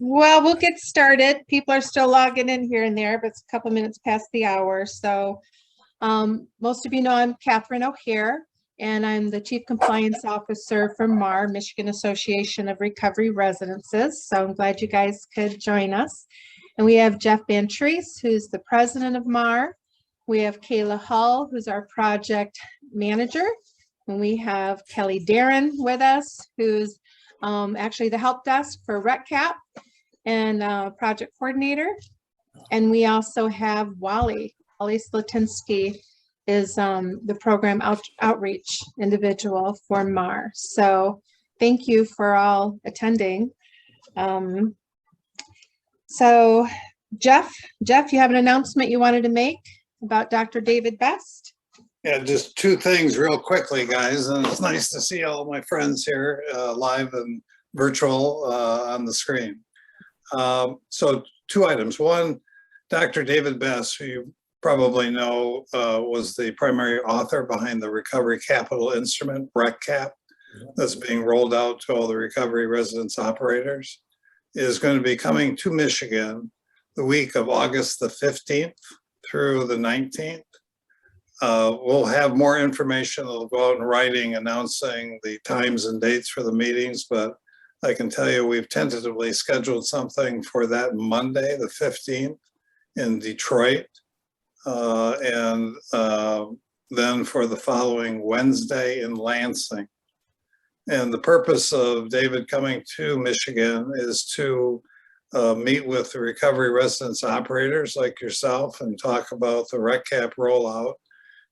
Well, we'll get started. People are still logging in here and there, but it's a couple minutes past the hour. So most of you know I'm Catherine O'Hare, and I'm the Chief Compliance Officer for MARR, Michigan Association of Recovery Residences. So I'm glad you guys could join us. And we have Jeff Bantrice, who's the president of MARR. We have Kayla Hull, who's our project manager. And we have Kelly Darren with us, who's actually the help desk for RECCAP and project coordinator. And we also have Wally Slatinsky is the program outreach individual for MARR. So thank you for all attending. So Jeff, you have an announcement you wanted to make about Dr. David Best? Yeah, just two things real quickly, guys. And it's nice to see all my friends here live and virtual on the screen. So two items. One, Dr. David Best, who you probably know was the primary author behind the Recovery Capital Instrument, RECCAP, that's being rolled out to all the recovery residence operators, is going to be coming to Michigan the week of August the 15th through the 19th. We'll have more information. It'll go out in writing announcing the times and dates for the meetings, but I can tell you we've tentatively scheduled something for that Monday, the 15th in Detroit, and then for the following Wednesday in Lansing. And the purpose of David coming to Michigan is to meet with the recovery residence operators like yourself and talk about the RECCAP rollout.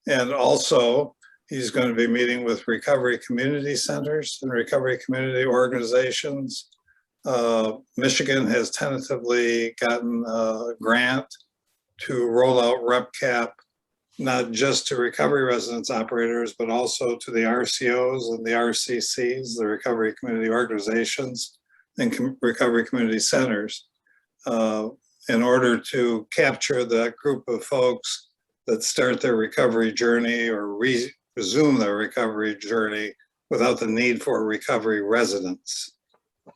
And also, he's going to be meeting with recovery community centers and recovery community organizations. Michigan has tentatively gotten a grant to roll out RECCAP, not just to recovery residence operators, but also to the RCOs and the RCCs, the recovery community organizations and recovery community centers, in order to capture that group of folks that start their recovery journey or resume their recovery journey without the need for recovery residence.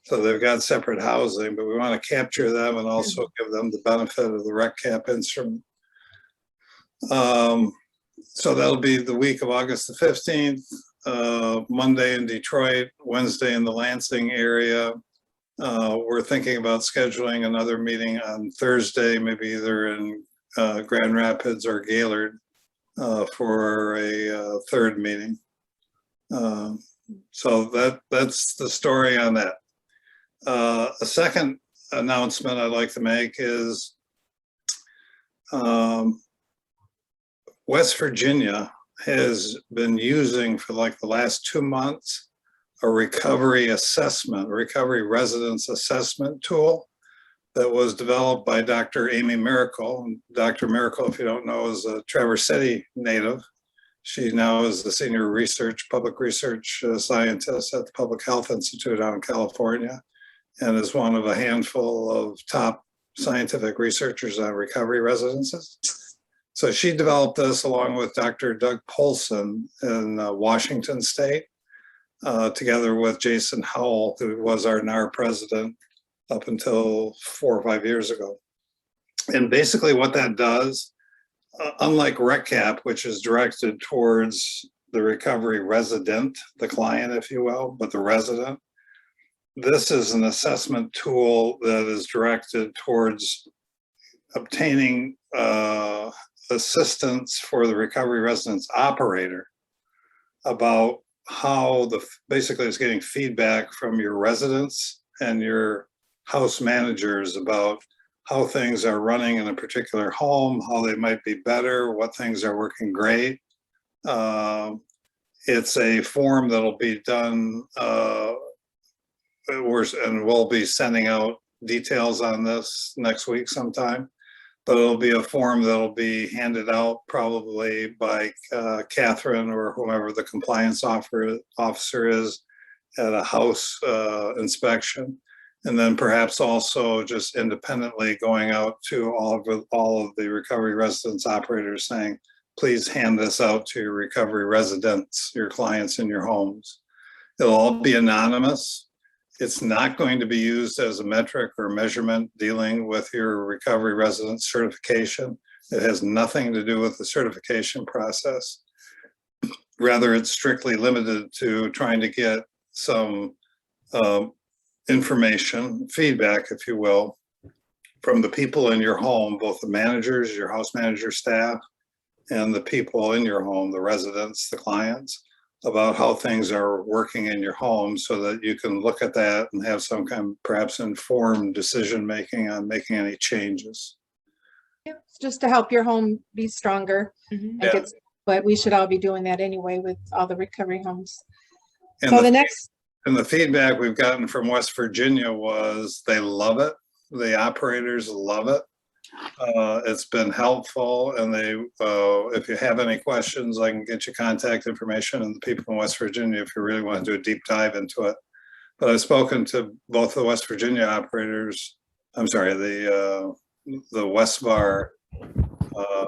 So they've got separate housing, but we want to capture them and also give them the benefit of the RECCAP instrument. So that'll be the week of August the 15th, Monday in Detroit, Wednesday in the Lansing area. We're thinking about scheduling another meeting on Thursday, maybe either in Grand Rapids or Gaylord for a third meeting. So that's the story on that. A second announcement I'd like to make is West Virginia has been using for like the last 2 months a recovery residence assessment tool that was developed by Dr. Amy Miracle. And Dr. Miracle, if you don't know, is a Traverse City native. She now is the senior public research scientist at the Public Health Institute out in California, and is one of a handful of top scientific researchers on recovery residences. So she developed this along with Dr. Doug Polson in Washington State, together with Jason Howell, who was our NAR president up until 4 or 5 years ago. And basically what that does, unlike RECCAP, which is directed towards the recovery resident, the client, if you will, but the resident, this is an assessment tool that is directed towards obtaining assistance for the recovery residence operator about how basically it's getting feedback from your residents and your house managers about how things are running in a particular home, how they might be better, what things are working great. It's a form that'll be done, and we'll be sending out details on this next week sometime, but it'll be a form that'll be handed out probably by Catherine or whomever the compliance officer is at a house inspection. And then perhaps also just independently going out to all of the recovery residence operators saying, please hand this out to your recovery residents, your clients in your homes. It'll all be anonymous. It's not going to be used as a metric or measurement dealing with your recovery resident certification. It has nothing to do with the certification process. Rather, it's strictly limited to trying to get some information, feedback, if you will, from the people in your home, both the managers, your house manager staff, and the people in your home, the residents, the clients, about how things are working in your home so that you can look at that and have some kind of perhaps informed decision-making on making any changes. Yeah, it's just to help your home be stronger. And Yeah. but we should all be doing that anyway with all the recovery homes. And So the next, and the feedback we've gotten from West Virginia was they love it. The operators love it. It's been helpful, and they, if you have any questions, I can get you contact information and the people in West Virginia if you really want to do a deep dive into it. But I've spoken to both the West Virginia operators, I'm sorry, the West MARR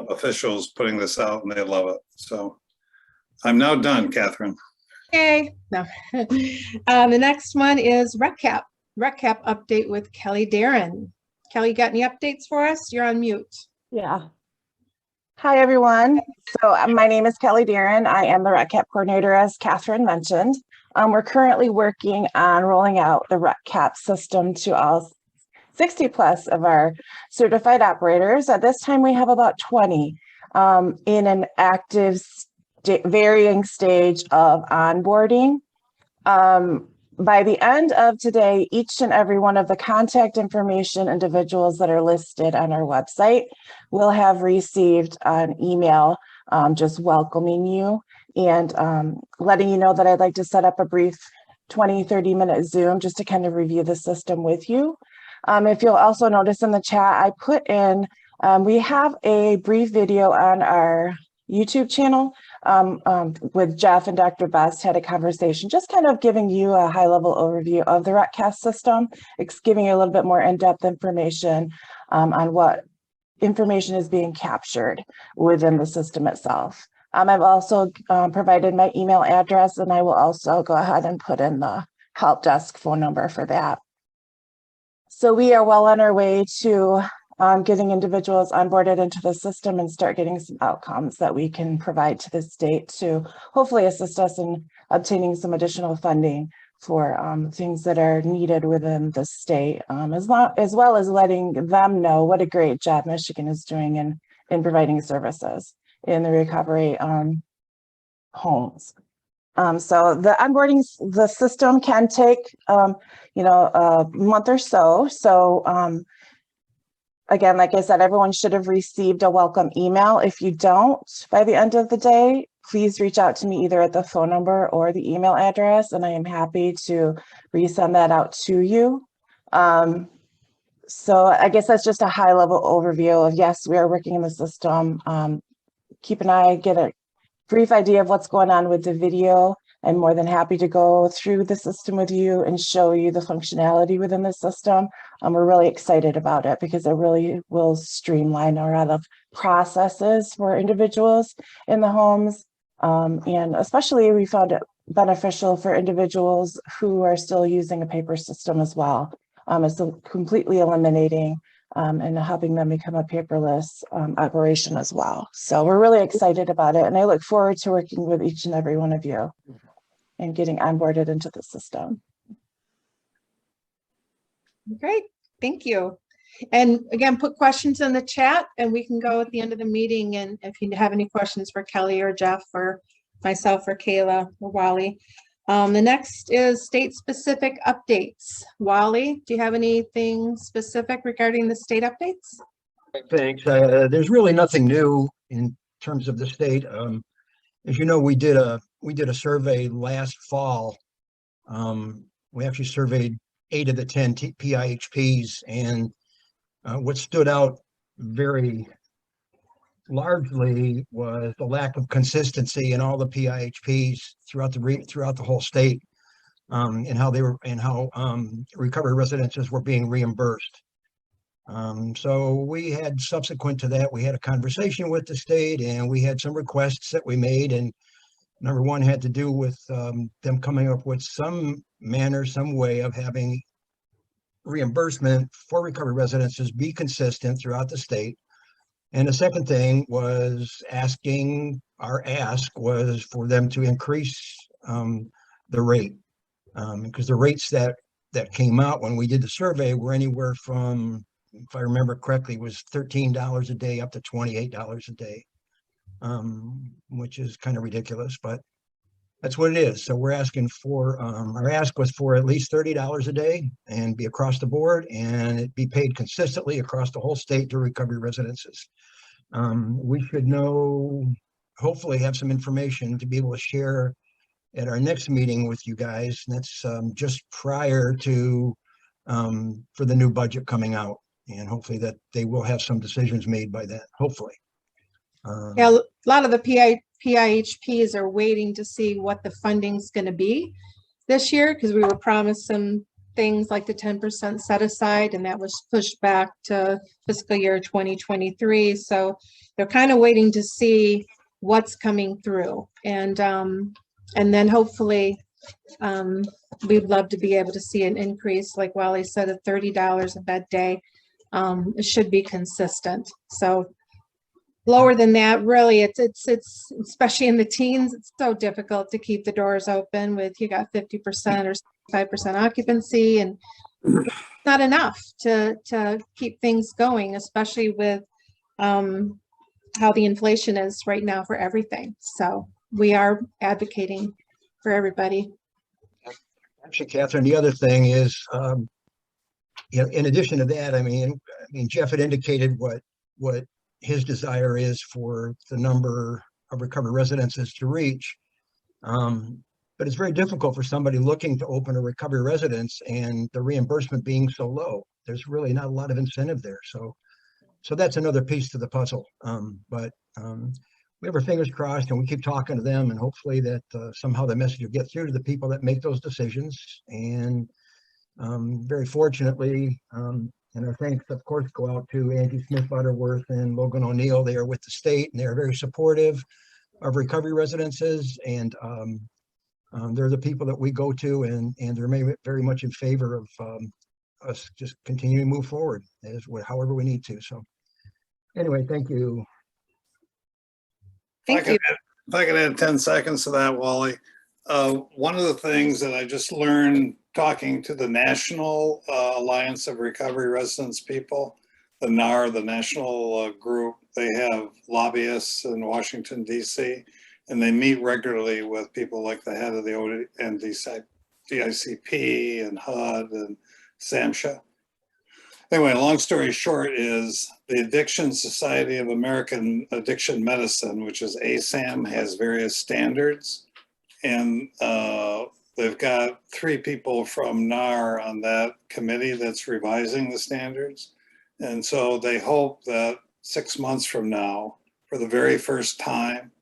officials putting this out, and they love it. So I'm now done, Catherine. okay, no. The next one is RECAP update with Kelly Darren. Kelly, got any updates for us? You're on mute. Yeah. Hi, everyone. So my name is Kelly Darren. I am the RECAP coordinator, as Catherine mentioned. We're currently working on rolling out the RECAP system to all 60 plus of our certified operators. At this time, we have about 20 in an active varying stage of onboarding. By the end of today, each and every one of the contact information individuals that are listed on our website will have received an email just welcoming you and letting you know that I'd like to set up a brief 20-30-minute Zoom just to kind of review the system with you. If you'll also notice in the chat, I put in, we have a brief video on our YouTube channel with Jeff and Dr. Best had a conversation, just kind of giving you a high-level overview of the RECCAST system. It's giving you a little bit more in-depth information on what information is being captured within the system itself. I've also provided my email address, and I will also go ahead and put in the help desk phone number for that. So we are well on our way to getting individuals onboarded into the system and start getting some outcomes that we can provide to the state to hopefully assist us in obtaining some additional funding for things that are needed within the state, as well as letting them know what a great job Michigan is doing in providing services in the recovery homes. So the onboarding, the system can take, a month or so. So again, like I said, everyone should have received a welcome email. If you don't, by the end of the day, please reach out to me either at the phone number or the email address, and I am happy to resend that out to you. So I guess that's just a high level overview of, yes, we are working in the system. Keep an eye, get a brief idea of what's going on with the video. I'm more than happy to go through the system with you and show you the functionality within the system. We're really excited about it because it really will streamline a lot of processes for individuals in the homes. And especially we found it beneficial for individuals who are still using a paper system as well. It's completely eliminating and helping them become a paperless operation as well. So we're really excited about it. And I look forward to working with each and every one of you and getting onboarded into the system. Great, thank you. And again, put questions in the chat and we can go at the end of the meeting. And if you have any questions for Kelly or Jeff or myself or Kayla or Wally. The next is state-specific updates. Wally, do you have anything specific regarding the state updates? Thanks. There's really nothing new in terms of the state. As you know, we did a survey last fall. We actually surveyed 8 of the 10 PIHPs, and what stood out very largely was the lack of consistency in all the PIHPs throughout the whole state, and how recovery residences were being reimbursed. So we had, subsequent to that, we had a conversation with the state, and we had some requests that we made, and number one had to do with them coming up with some manner, some way of having reimbursement for recovery residences be consistent throughout the state. And the second thing was our ask was for them to increase the rate. Because the rates that came out when we did the survey were anywhere from, if I remember correctly, was $13 a day up to $28 a day, which is kind of ridiculous, but that's what it is. So we're asking for, our ask was for at least $30 a day and be across the board, and it be paid consistently across the whole state to recovery residences. We should know, hopefully have some information to be able to share at our next meeting with you guys. And that's just prior to for the new budget coming out, and hopefully that they will have some decisions made by then, hopefully. Yeah, a lot of the PIHPs are waiting to see what the funding's going to be this year, because we were promised some things like the 10% set aside, and that was pushed back to fiscal year 2023. So they're kind of waiting to see what's coming through. And then hopefully we'd love to be able to see an increase, like Wally said, at $30 a bed day. It should be consistent. So lower than that, really, it's especially in the teens, it's so difficult to keep the doors open with, you got 50% or 5% occupancy, and not enough to keep things going, especially with how the inflation is right now for everything. So we are advocating for everybody. Actually, Catherine, the other thing is, in addition to that, I mean, Jeff had indicated what his desire is for the number of recovery residences to reach. But it's very difficult for somebody looking to open a recovery residence and the reimbursement being so low. There's really not a lot of incentive there. So that's another piece to the puzzle. But we have our fingers crossed, and we keep talking to them, and hopefully that somehow the message will get through to the people that make those decisions. And very fortunately, and our thanks, of course, go out to Angie Smith Butterworth and Logan O'Neill. They are with the state, and they are very supportive of recovery residences, and they're the people that we go to, and they're very much in favor of us just continuing to move forward however we need to. So anyway, thank you. Thank you. If I could add 10 seconds to that, Wally. One of the things that I just learned talking to the National Alliance of Recovery Residence people, the NARR, the national group, they have lobbyists in Washington, D.C., and they meet regularly with people like the head of the DICP and HUD and SAMHSA. Anyway, long story short is the Addiction Society of American Addiction Medicine, which is ASAM, has various standards. And they've got 3 people from NARR on that committee that's revising the standards. And so they hope that 6 months from now, for the very first time,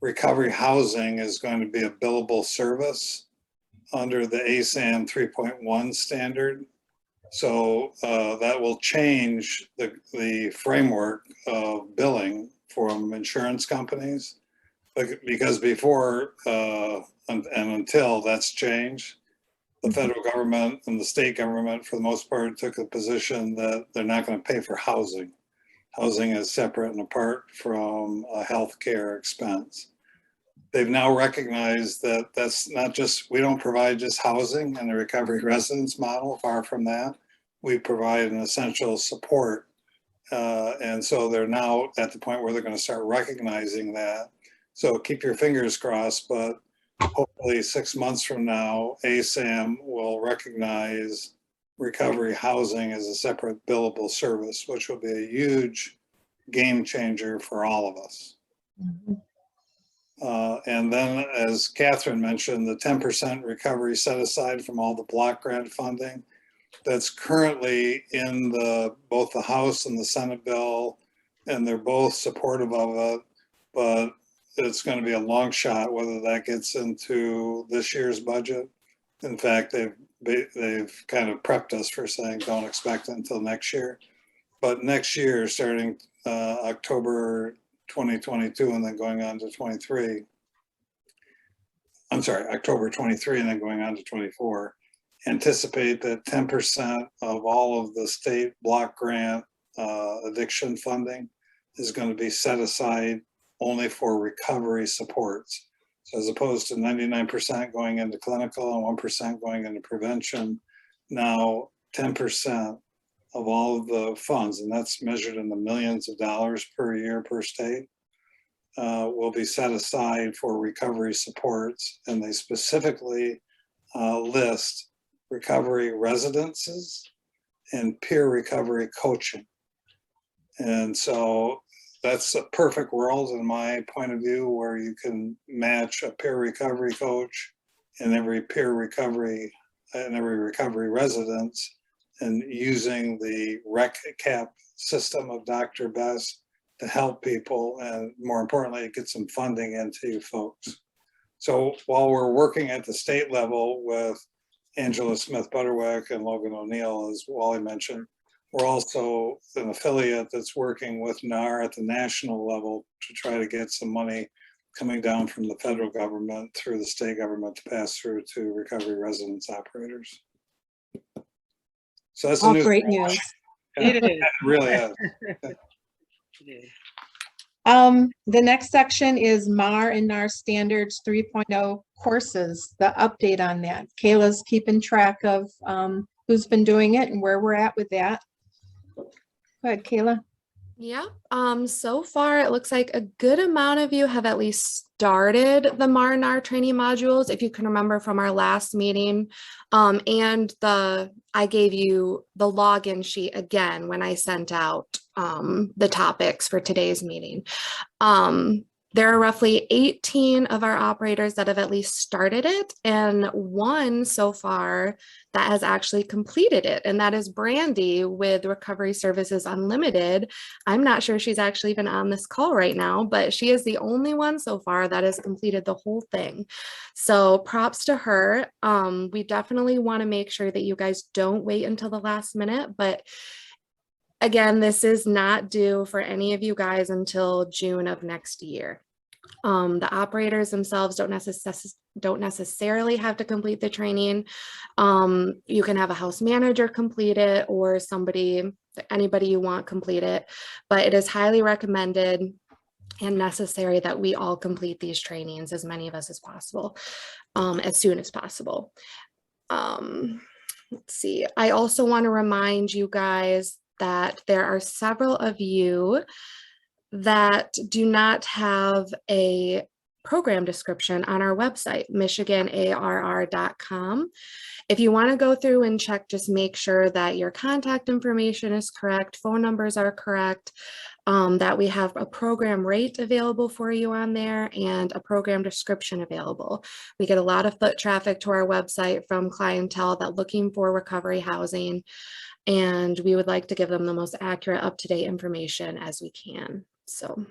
recovery housing is going to be a billable service under the ASAM 3.1 standard. So that will change the framework of billing from insurance companies, because before and until that's changed, the federal government and the state government, for the most part, took a position that they're not going to pay for housing. Housing is separate and apart from a healthcare expense. They've now recognized that that's not just, we don't provide just housing in the recovery residence model, far from that. We provide an essential support. And so they're now at the point where they're going to start recognizing that. So keep your fingers crossed, but hopefully 6 months from now, ASAM will recognize recovery housing as a separate billable service, which will be a huge game changer for all of us. Mhm. And then, as Catherine mentioned, the 10% recovery set aside from all the block grant funding that's currently in both the House and the Senate bill, and they're both supportive of it, but it's going to be a long shot whether that gets into this year's budget. In fact, they've kind of prepped us for saying don't expect it until next year. But next year, starting October 2022 and then going on to 23, I'm sorry, October 23 and then going on to 24, anticipate that 10% of all of the state block grant addiction funding is going to be set aside only for recovery supports. So as opposed to 99% going into clinical and 1% going into prevention, now 10% of all of the funds, and that's measured in the millions of dollars per year per state, will be set aside for recovery supports. And they specifically list recovery residences and peer recovery coaching. And so that's a perfect world in my point of view, where you can match a peer recovery coach in every recovery residence, and using the rec cap system of Dr. Best to help people, and more importantly, get some funding into you folks. So while we're working at the state level with Angela Smith Butterwick and Logan O'Neill, as Wally mentioned, we're also an affiliate that's working with MARR at the national level to try to get some money coming down from the federal government through the state government to pass through to recovery residence operators. So that's All great news. It is. It really is. The next section is MARR and NAR Standards 3.0 courses, the update on that. Kayla's keeping track of who's been doing it and where we're at with that. Go ahead, Kayla. Yeah, so far it looks like a good amount of you have at least started the MARR and NAR training modules, if you can remember from our last meeting. And I gave you the login sheet again when I sent out the topics for today's meeting. There are roughly 18 of our operators that have at least started it, and one so far that has actually completed it, and that is Brandy with Recovery Services Unlimited. I'm not sure she's actually even on this call right now, but she is the only one so far that has completed the whole thing. So props to her. We definitely want to make sure that you guys don't wait until the last minute, but again, this is not due for any of you guys until June of next year. The operators themselves don't necessarily have to complete the training. You can have a house manager complete it, or anybody you want complete it, but it is highly recommended and necessary that we all complete these trainings, as many of us as possible, as soon as possible. Let's see. I also want to remind you guys that there are several of you that do not have a program description on our website, michiganarr.com. If you want to go through and check, just make sure that your contact information is correct, phone numbers are correct, that we have a program rate available for you on there and a program description available. We get a lot of foot traffic to our website from clientele that looking for recovery housing, and we would like to give them the most accurate, up-to-date information as we can. So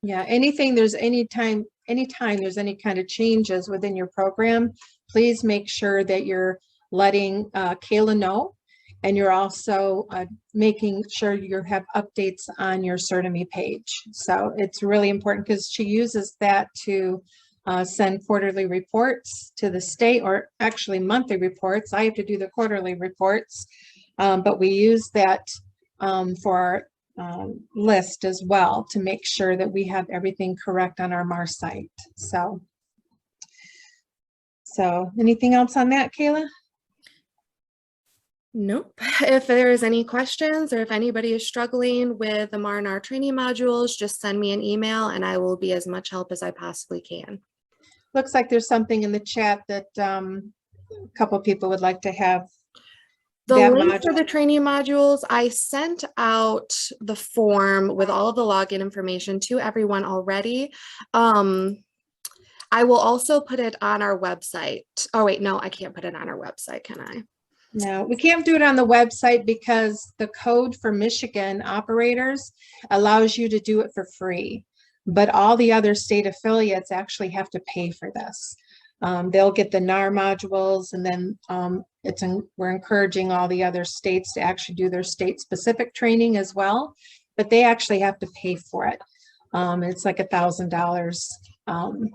yeah, anytime there's any kind of changes within your program, please make sure that you're letting Kayla know, and you're also making sure you have updates on your CertiMe page. So it's really important because she uses that to send quarterly reports to the state, or actually monthly reports. I have to do the quarterly reports, but we use that for our list as well to make sure that we have everything correct on our MARR site. So anything else on that, Kayla? nope. If there's any questions, or if anybody is struggling with the MARR and NAR training modules, just send me an email and I will be as much help as I possibly can. Looks like there's something in the chat that a couple of people would like to have. The That link for module. the training modules, I sent out the form with all of the login information to everyone already. I will also put it on our website. Oh wait, no, I can't put it on our website, can I? No, we can't do it on the website because the code for Michigan operators allows you to do it for free. But all the other state affiliates actually have to pay for this. They'll get the NAR modules, and then we're encouraging all the other states to actually do their state-specific training as well, but they actually have to pay for it. It's like $1,000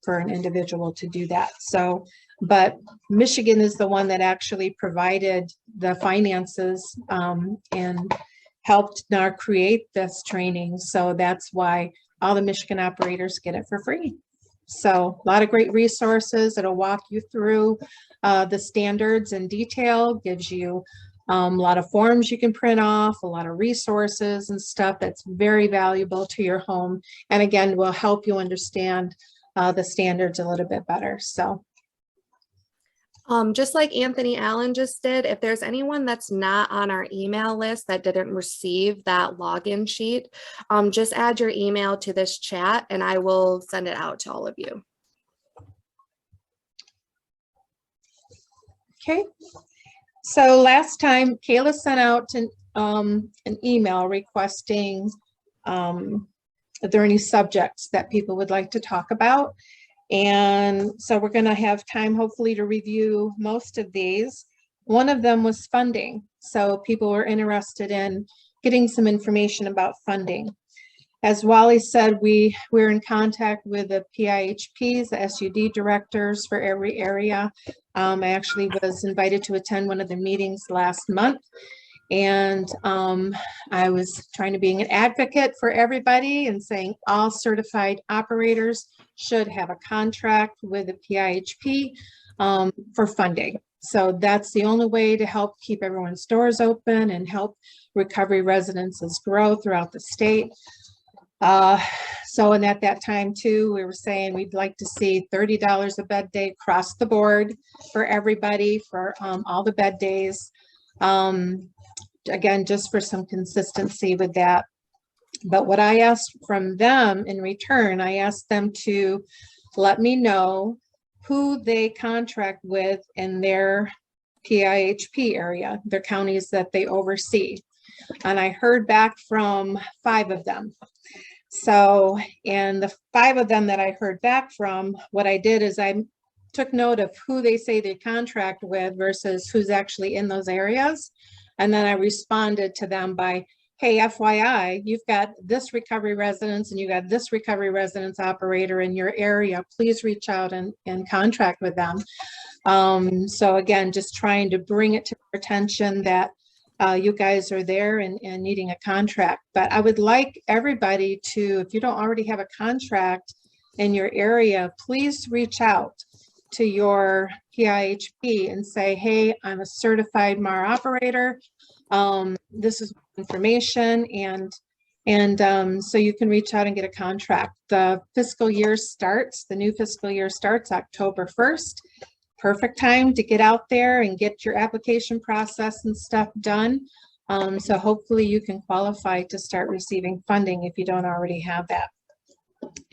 for an individual to do that. So but Michigan is the one that actually provided the finances and helped NAR create this training. So that's why all the Michigan operators get it for free. So a lot of great resources. It'll walk you through the standards in detail, gives you a lot of forms you can print off, a lot of resources and stuff that's very valuable to your home. And again, will help you understand the standards a little bit better. So. Just like Anthony Allen just did, if there's anyone that's not on our email list that didn't receive that login sheet, just add your email to this chat and I will send it out to all of you. Okay. So last time Kayla sent out an email requesting if there are any subjects that people would like to talk about. And so we're going to have time hopefully to review most of these. One of them was funding. So people were interested in getting some information about funding. As Wally said, we're in contact with the PIHPs, the SUD directors for every area. I actually was invited to attend one of the meetings last month. And I was trying to be an advocate for everybody and saying all certified operators should have a contract with the PIHP for funding. So that's the only way to help keep everyone's doors open and help recovery residences grow throughout the state. And at that time too, we were saying we'd like to see $30 a bed day across the board for everybody for all the bed days. Again, just for some consistency with that. But what I asked from them in return, I asked them to let me know who they contract with in their PIHP area, their counties that they oversee. And I heard back from 5 of them. So, and the 5 of them that I heard back from, what I did is I took note of who they say they contract with versus who's actually in those areas. And then I responded to them by, hey, FYI, you've got this recovery residence and you got this recovery residence operator in your area. Please reach out and contract with them. So again, just trying to bring it to their attention that you guys are there and needing a contract. But I would like everybody to, if you don't already have a contract in your area, please reach out to your PIHP and say, hey, I'm a certified MARR operator. This is information and so you can reach out and get a contract. The fiscal year starts, the new fiscal year starts October 1st. Perfect time to get out there and get your application process and stuff done. So hopefully you can qualify to start receiving funding if you don't already have that.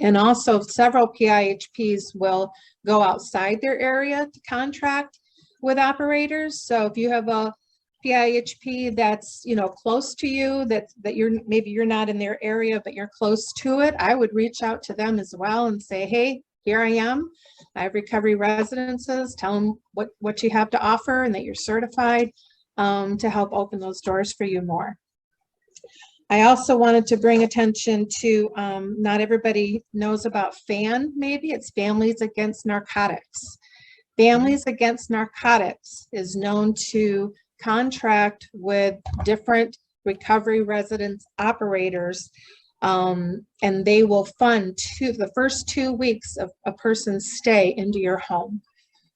And also several PIHPs will go outside their area to contract with operators. So if you have a PIHP that's, you know, close to you, that maybe you're not in their area, but you're close to it, I would reach out to them as well and say, hey, here I am. I have recovery residences. Tell them what you have to offer and that you're certified to help open those doors for you more. I also wanted to bring attention to, not everybody knows about FAN, maybe it's Families Against Narcotics. Families Against Narcotics is known to contract with different recovery residence operators, and they will fund the first 2 weeks of a person's stay into your home.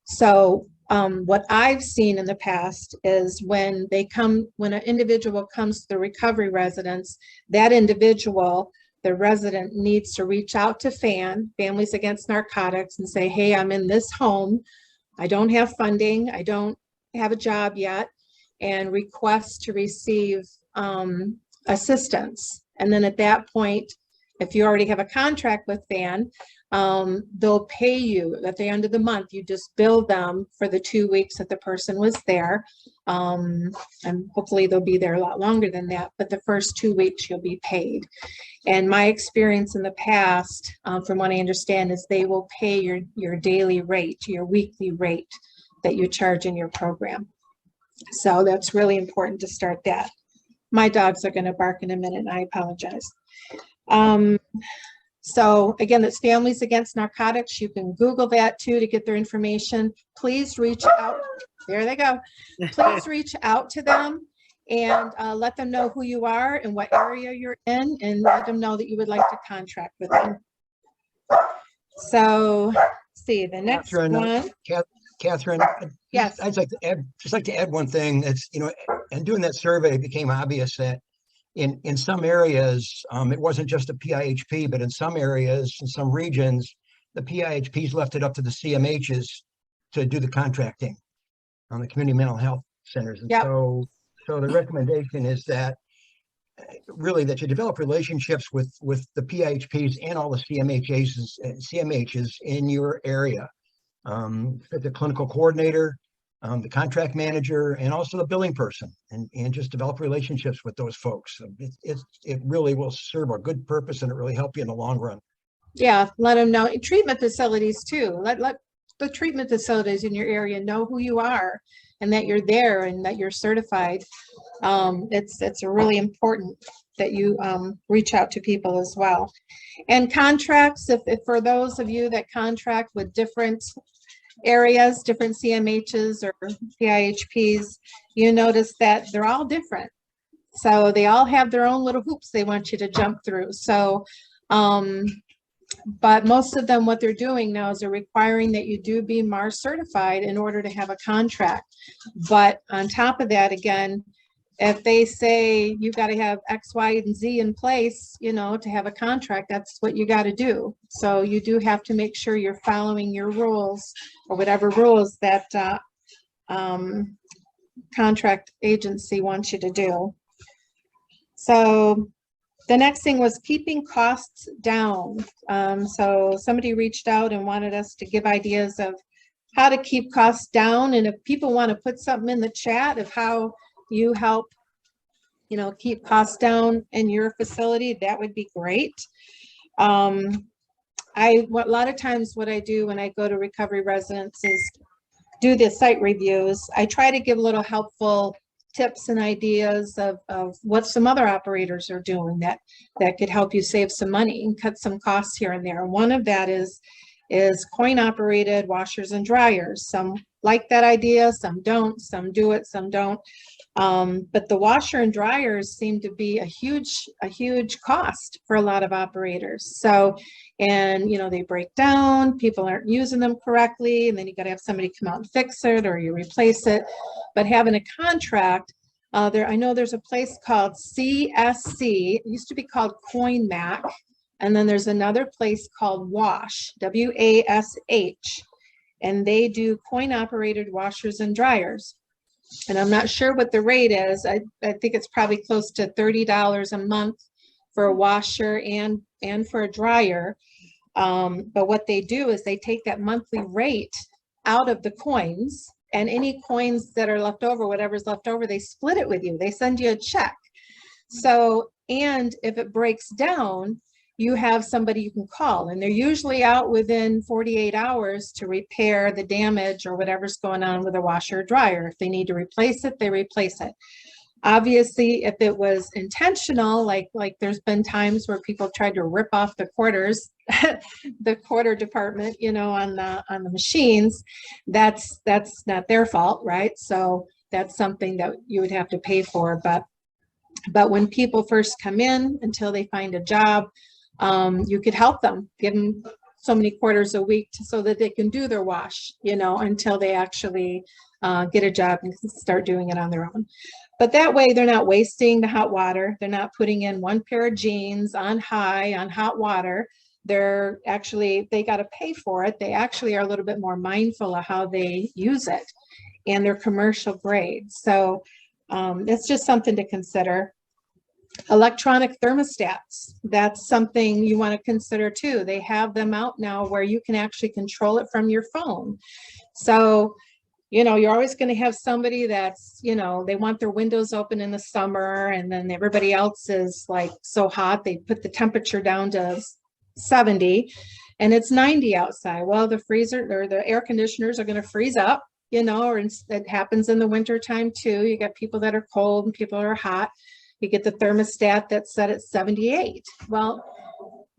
So what I've seen in the past is when an individual comes to the recovery residence, that individual, the resident, needs to reach out to FAN, Families Against Narcotics, and say, hey, I'm in this home. I don't have funding. I don't have a job yet, and request to receive assistance. And then at that point, if you already have a contract with FAN, they'll pay you at the end of the month. You just bill them for the 2 weeks that the person was there. And hopefully they'll be there a lot longer than that, but the first 2 weeks you'll be paid. And my experience in the past, from what I understand, is they will pay your daily rate, your weekly rate that you charge in your program. So that's really important to start that. My dogs are going to bark in a minute, and I apologize. So again, it's Families Against Narcotics. You can Google that too to get their information. Please reach out. There they go. Please reach out to them and let them know who you are and what area you're in, and let them know that you would like to contract with them. So, see the next Catherine, one. Catherine, Yes. I'd like to add one thing. That's, and doing that survey, it became obvious that in some areas, it wasn't just a PIHP, but in some areas, in some regions, the PIHPs left it up to the CMHs to do the contracting on the community mental health centers. And Yep. so the recommendation is that really that you develop relationships with the PIHPs and all the CMHs in your area. The clinical coordinator, the contract manager, and also the billing person, and just develop relationships with those folks. It really will serve a good purpose, and it really help you in the long run. Yeah, let them know. Treatment facilities too. Let the treatment facilities in your area know who you are and that you're there and that you're certified. It's really important that you reach out to people as well. And contracts, if for those of you that contract with different areas, different CMHs or PIHPs, you notice that they're all different. So they all have their own little hoops they want you to jump through. So, but most of them, what they're doing now is they're requiring that you do be MARR certified in order to have a contract. But on top of that, again, if they say you've got to have X, Y, and Z in place, to have a contract, that's what you got to do. So you do have to make sure you're following your rules or whatever rules that contract agency wants you to do. So the next thing was keeping costs down. So somebody reached out and wanted us to give ideas of how to keep costs down. And if people want to put something in the chat of how you help, keep costs down in your facility, that would be great. A lot of times what I do when I go to recovery residents is do the site reviews. I try to give little helpful tips and ideas of what some other operators are doing that could help you save some money and cut some costs here and there. And one of that is coin operated washers and dryers. Some like that idea, some don't, some do it, some don't. But the washer and dryers seem to be a huge cost for a lot of operators. So, and they break down, people aren't using them correctly, and then you got to have somebody come out and fix it or you replace it. But having a contract, I know there's a place called CSC, it used to be called CoinMac, and then there's another place called Wash, WASH, and they do coin operated washers and dryers. And I'm not sure what the rate is. I think it's probably close to $30 a month for a washer and for a dryer. But what they do is they take that monthly rate out of the coins, and any coins that are left over, whatever's left over, they split it with you. They send you a check. So, and if it breaks down, you have somebody you can call, and they're usually out within 48 hours to repair the damage or whatever's going on with a washer or dryer. If they need to replace it, they replace it. Obviously, if it was intentional, like there's been times where people tried to rip off the quarters, the quarter department, on the machines, that's not their fault, right? So that's something that you would have to pay for. But when people first come in until they find a job, you could help them, give them so many quarters a week so that they can do their wash, until they actually get a job and start doing it on their own. But that way they're not wasting the hot water. They're not putting in one pair of jeans on hot water. They got to pay for it. They actually are a little bit more mindful of how they use it, and they're commercial grade. So it's just something to consider. Electronic thermostats, that's something you want to consider too. They have them out now where you can actually control it from your phone. So, you're always going to have somebody that's, they want their windows open in the summer, and then everybody else is like so hot, they put the temperature down to 70 and it's 90 outside. Well, the freezer or the air conditioners are going to freeze up, or it happens in the winter time too. You got people that are cold and people that are hot. You get the thermostat that's set at 78. Well,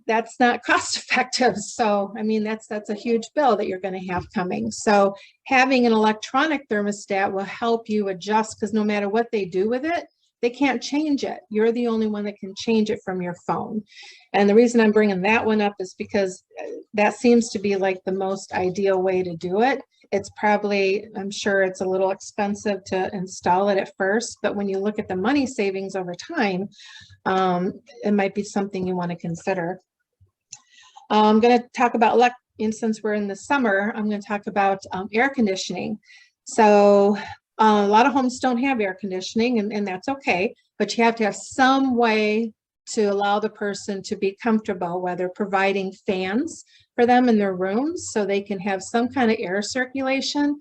that's not cost effective. So, I mean, that's a huge bill that you're going to have coming. So having an electronic thermostat will help you adjust, because no matter what they do with it, they can't change it. You're the only one that can change it from your phone. And the reason I'm bringing that one up is because that seems to be like the most ideal way to do it. It's probably, I'm sure it's a little expensive to install it at first, but when you look at the money savings over time, it might be something you want to consider. I'm going to talk about, and since we're in the summer, I'm going to talk about air conditioning. So a lot of homes don't have air conditioning, and that's okay, but you have to have some way to allow the person to be comfortable, whether providing fans for them in their rooms so they can have some kind of air circulation.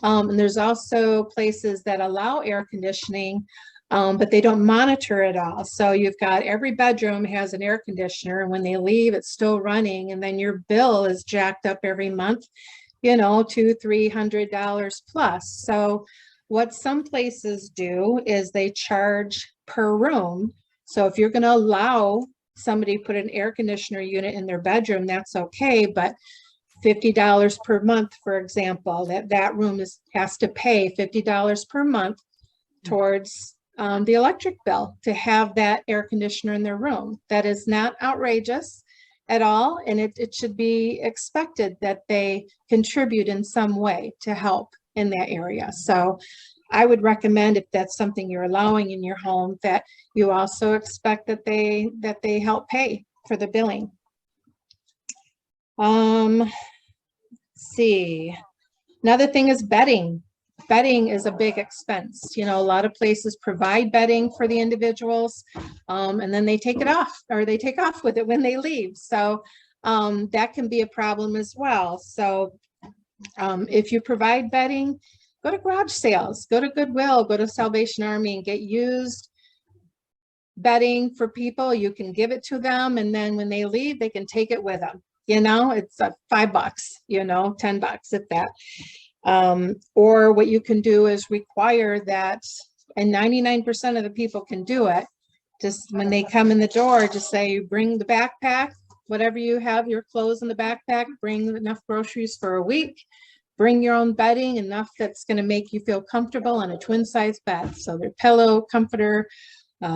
And there's also places that allow air conditioning, but they don't monitor it all. So you've got every bedroom has an air conditioner, and when they leave, it's still running, and then your bill is jacked up every month, you know, $200-300 plus. So what some places do is they charge per room. So if you're going to allow somebody to put an air conditioner unit in their bedroom, that's okay, but $50 per month, for example, that room has to pay $50 per month towards the electric bill to have that air conditioner in their room. That is not outrageous at all, and it should be expected that they contribute in some way to help in that area. So I would recommend, if that's something you're allowing in your home, that you also expect that they help pay for the billing. See, another thing is bedding. Bedding is a big expense. You know, a lot of places provide bedding for the individuals, and then they take it off, or they take off with it when they leave. So that can be a problem as well. So if you provide bedding, go to garage sales, go to Goodwill, go to Salvation Army, and get used bedding for people. You can give it to them, and then when they leave, they can take it with them. You know, it's $5, you know, $10 at that. Or what you can do is require that, and 99% of the people can do it. Just when they come in the door, just say, bring the backpack, whatever you have, your clothes in the backpack, bring enough groceries for a week. Bring your own bedding, enough that's going to make you feel comfortable on a twin size bed. So their pillow, comforter,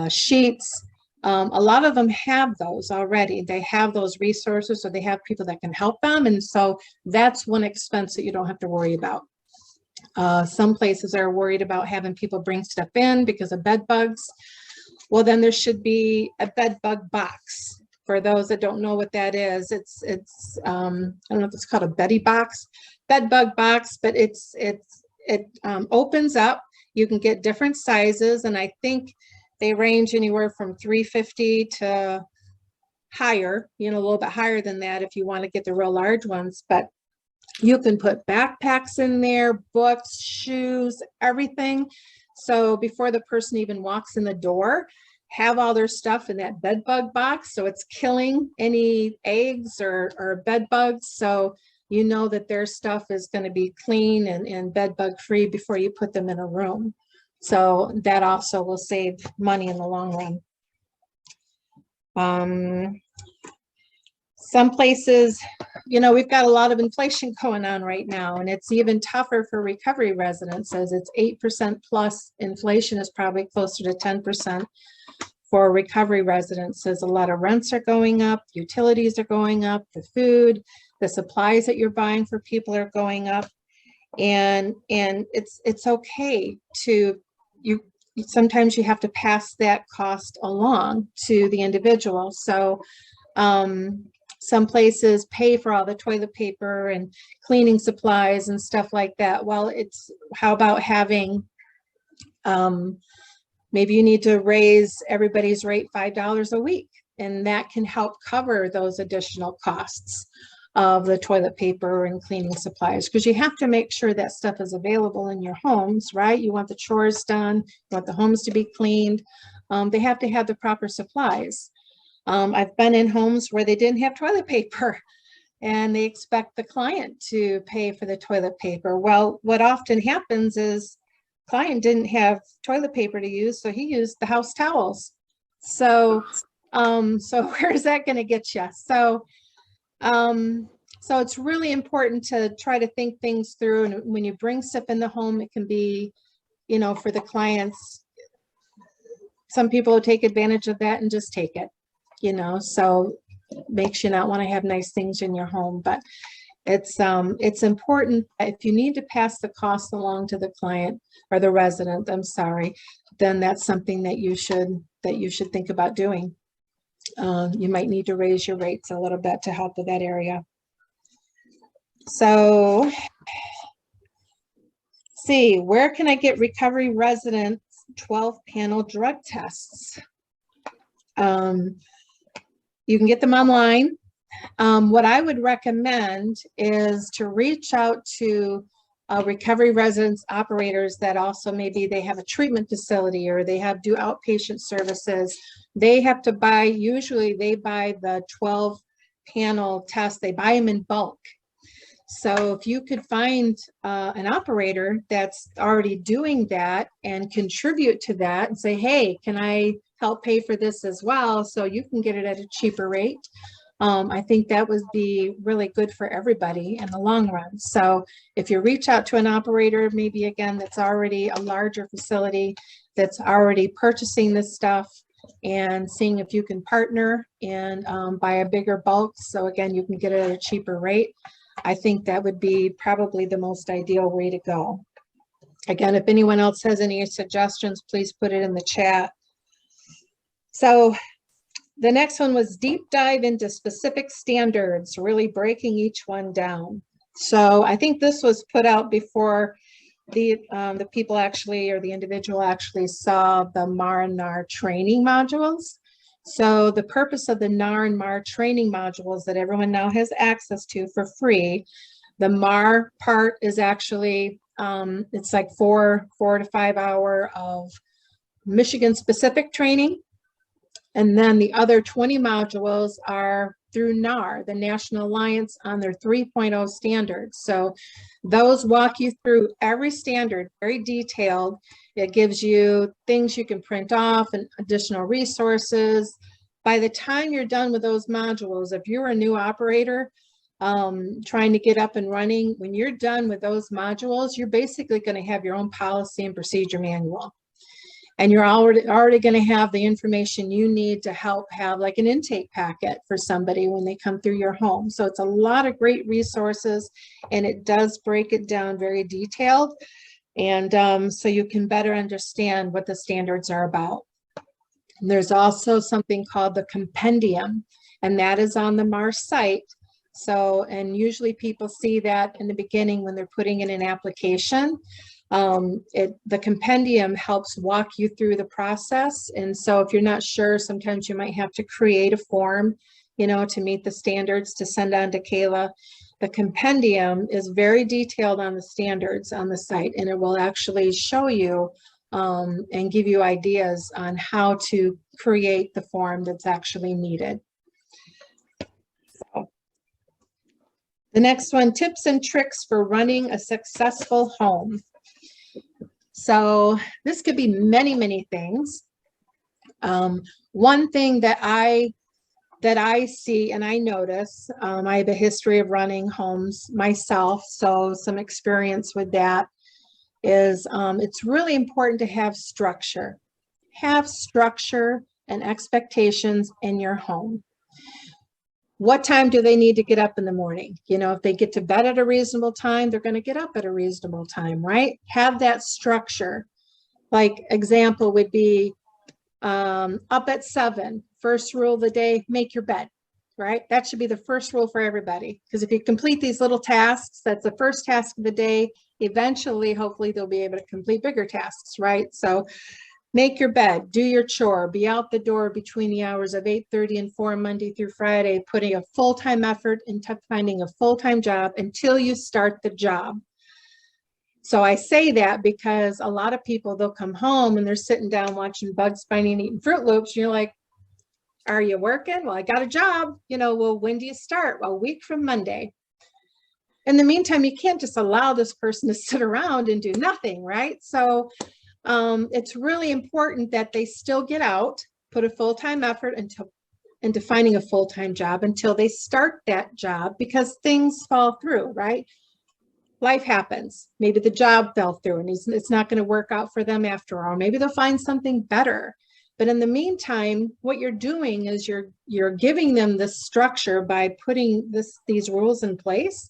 sheets. A lot of them have those already. They have those resources, or they have people that can help them. And so that's one expense that you don't have to worry about. Some places are worried about having people bring stuff in because of bed bugs. Well, then there should be a bed bug box. For those that don't know what that is, it's I don't know if it's called a Betty box, bed bug box, but it opens up. You can get different sizes, and I think they range anywhere from $350 to higher, you know, a little bit higher than that if you want to get the real large ones. But you can put backpacks in there, books, shoes, everything. So before the person even walks in the door, have all their stuff in that bed bug box. So it's killing any eggs or bed bugs. So you know that their stuff is going to be clean and bed bug free before you put them in a room. So that also will save money in the long run. Some places, you know, we've got a lot of inflation going on right now, and it's even tougher for recovery residents, as it's 8% plus inflation is probably closer to 10% for recovery residents, as a lot of rents are going up, utilities are going up, the food, the supplies that you're buying for people are going up. And it's okay to, sometimes you have to pass that cost along to the individual. So some places pay for all the toilet paper and cleaning supplies and stuff like that. Well, it's, how about having, maybe you need to raise everybody's rate $5 a week, and that can help cover those additional costs of the toilet paper and cleaning supplies, because you have to make sure that stuff is available in your homes, right? You want the chores done, you want the homes to be cleaned. They have to have the proper supplies. I've been in homes where they didn't have toilet paper, and they expect the client to pay for the toilet paper. Well, what often happens is client didn't have toilet paper to use, so he used the house towels. So So where is that going to get you? So it's really important to try to think things through. And when you bring stuff in the home, it can be, you know, for the clients, some people take advantage of that and just take it, you know, so it makes you not want to have nice things in your home. But it's important, if you need to pass the cost along to the client or the resident, I'm sorry, then that's something that you should think about doing. You might need to raise your rates a little bit to help with that area. So, see, where can I get recovery residents 12-panel drug tests? You can get them online. What I would recommend is to reach out to recovery residents operators that also maybe they have a treatment facility or they do outpatient services. They have to buy, usually they buy the 12-panel test, they buy them in bulk. So if you could find an operator that's already doing that and contribute to that and say, hey, can I help pay for this as well, so you can get it at a cheaper rate? I think that would be really good for everybody in the long run. So if you reach out to an operator, maybe again, that's already a larger facility that's already purchasing this stuff and seeing if you can partner and buy a bigger bulk. So again, you can get it at a cheaper rate. I think that would be probably the most ideal way to go. Again, if anyone else has any suggestions, please put it in the chat. So the next one was deep dive into specific standards, really breaking each one down. So I think this was put out before the people actually, or the individual actually saw the MARR and NAR training modules. So the purpose of the NAR and MARR training modules that everyone now has access to for free, the MARR part is actually, it's like 4 to 5 hour of Michigan specific training. And then the other 20 modules are through NAR, the National Alliance on their 3.0 standards. So those walk you through every standard, very detailed. It gives you things you can print off and additional resources. By the time you're done with those modules, if you're a new operator trying to get up and running, when you're done with those modules, you're basically going to have your own policy and procedure manual. And you're already going to have the information you need to help have like an intake packet for somebody when they come through your home. So it's a lot of great resources, and it does break it down very detailed. And so you can better understand what the standards are about. And there's also something called the compendium, and that is on the MARR site. So, and usually people see that in the beginning when they're putting in an application. The compendium helps walk you through the process. And so if you're not sure, sometimes you might have to create a form, you know, to meet the standards to send on to Kayla. The compendium is very detailed on the standards on the site, and it will actually show you and give you ideas on how to create the form that's actually needed. So, the next one, tips and tricks for running a successful home. So this could be many, many things. One thing that I see and I notice, I have a history of running homes myself, so some experience with that is it's really important to have structure. Have structure and expectations in your home. What time do they need to get up in the morning? You know, if they get to bed at a reasonable time, they're going to get up at a reasonable time, right? Have that structure. Like example would be up at 7, first rule of the day, make your bed, right? That should be the first rule for everybody. Because if you complete these little tasks, that's the first task of the day. Eventually, hopefully they'll be able to complete bigger tasks, right? So make your bed, do your chore, be out the door between the hours of 8:30 and 4 Monday through Friday, putting a full-time effort into finding a full-time job until you start the job. So I say that because a lot of people, they'll come home and they're sitting down watching Bugs Bunny and eating Fruit Loops. You're like, are you working? Well, I got a job. You know, well, when do you start? Well, a week from Monday. In the meantime, you can't just allow this person to sit around and do nothing, right? So it's really important that they still get out, put a full-time effort into finding a full-time job until they start that job, because things fall through, right? Life happens. Maybe the job fell through and it's not going to work out for them after all. Maybe they'll find something better. But in the meantime, what you're doing is you're giving them this structure by putting these rules in place.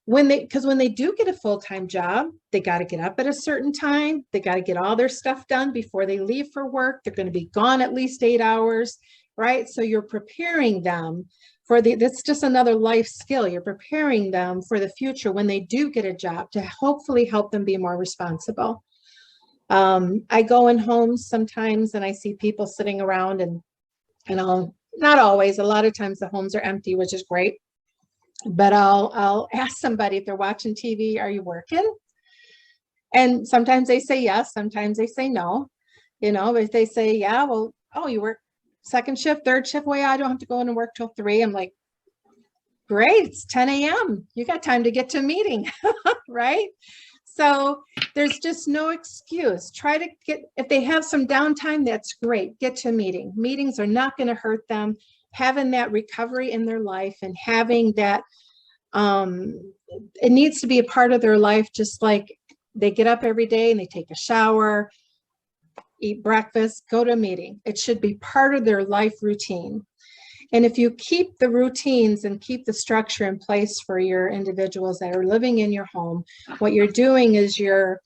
Because when they do get a full-time job, they got to get up at a certain time. They got to get all their stuff done before they leave for work. They're going to be gone at least 8 hours, right? So you're preparing them for that's just another life skill. You're preparing them for the future when they do get a job, to hopefully help them be more responsible. I go in homes sometimes and I see people sitting around and not always, a lot of times the homes are empty, which is great. But I'll ask somebody if they're watching TV, are you working? And sometimes they say yes, sometimes they say no. If they say, yeah, well, oh, you work second shift, third shift, well, yeah, I don't have to go in and work till 3. I'm like, great, it's 10 a.m. You got time to get to a meeting, right? So there's just no excuse. Try to if they have some downtime, that's great. Get to a meeting. Meetings are not going to hurt them. Having that recovery in their life and having that, it needs to be a part of their life, just like they get up every day and they take a shower, eat breakfast, go to a meeting. It should be part of their life routine. And if you keep the routines and keep the structure in place for your individuals that are living in your home, what you're doing is your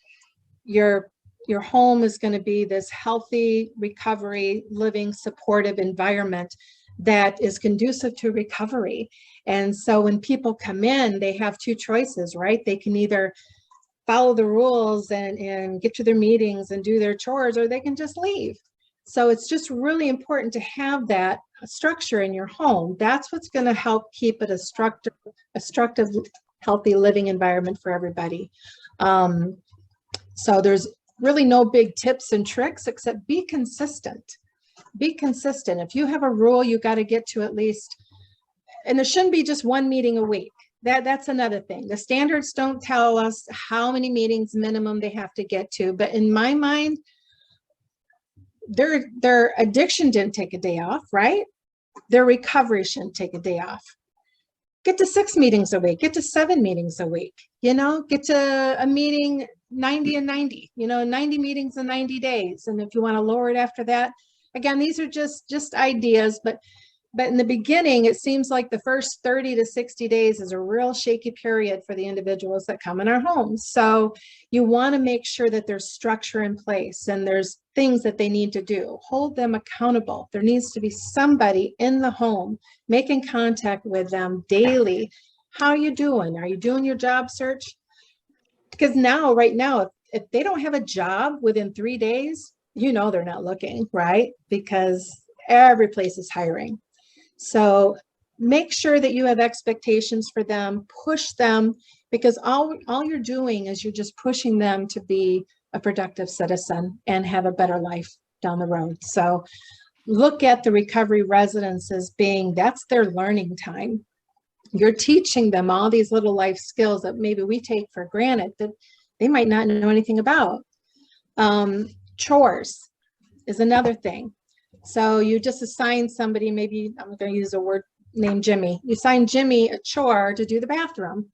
home is going to be this healthy, recovery, living, supportive environment that is conducive to recovery. And so when people come in, they have 2 choices, right? They can either follow the rules and get to their meetings and do their chores, or they can just leave. So it's just really important to have that structure in your home. That's what's going to help keep it a structured, healthy living environment for everybody. So there's really no big tips and tricks, except be consistent. Be consistent. If you have a rule, you got to get to at least, and there shouldn't be just 1 meeting a week. That's another thing. The standards don't tell us how many meetings minimum they have to get to, but in my mind, their addiction didn't take a day off, right? Their recovery shouldn't take a day off. Get to 6 meetings a week, get to 7 meetings a week, get to a meeting 90 and 90, 90 meetings in 90 days. And if you want to lower it after that, again, these are just ideas, but in the beginning, it seems like the first 30 to 60 days is a real shaky period for the individuals that come in our homes. So you want to make sure that there's structure in place and there's things that they need to do. Hold them accountable. There needs to be somebody in the home making contact with them daily. How are you doing? Are you doing your job search? Because right now, if they don't have a job within 3 days, they're not looking, right? Because every place is hiring. So make sure that you have expectations for them, push them, because all you're doing is you're just pushing them to be a productive citizen and have a better life down the road. So look at the recovery residents as being, that's their learning time. You're teaching them all these little life skills that maybe we take for granted that they might not know anything about. Chores is another thing. So you just assign somebody, maybe I'm going to use a word named Jimmy. You assign Jimmy a chore to do the bathroom.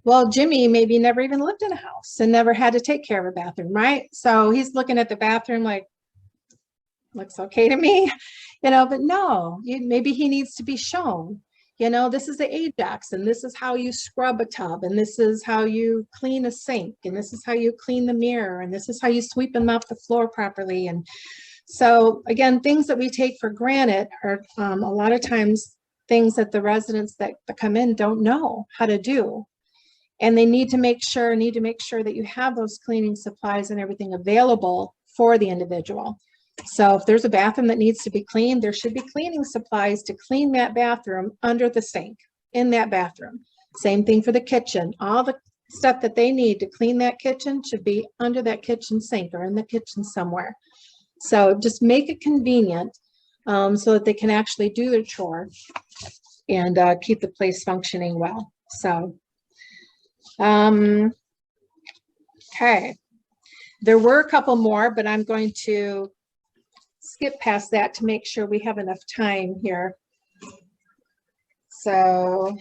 Well, Jimmy maybe never even lived in a house and never had to take care of a bathroom, right? So he's looking at the bathroom like, looks okay to me, but no, maybe he needs to be shown, this is the Ajax and this is how you scrub a tub and this is how you clean a sink and this is how you clean the mirror and this is how you sweep and mop the floor properly. And so again, things that we take for granted are a lot of times things that the residents that come in don't know how to do. And they need to make sure that you have those cleaning supplies and everything available for the individual. So if there's a bathroom that needs to be cleaned, there should be cleaning supplies to clean that bathroom under the sink in that bathroom. Same thing for the kitchen. All the stuff that they need to clean that kitchen should be under that kitchen sink or in the kitchen somewhere. So just make it convenient so that they can actually do their chore and keep the place functioning well. So, okay. There were a couple more, but I'm going to skip past that to make sure we have enough time here. So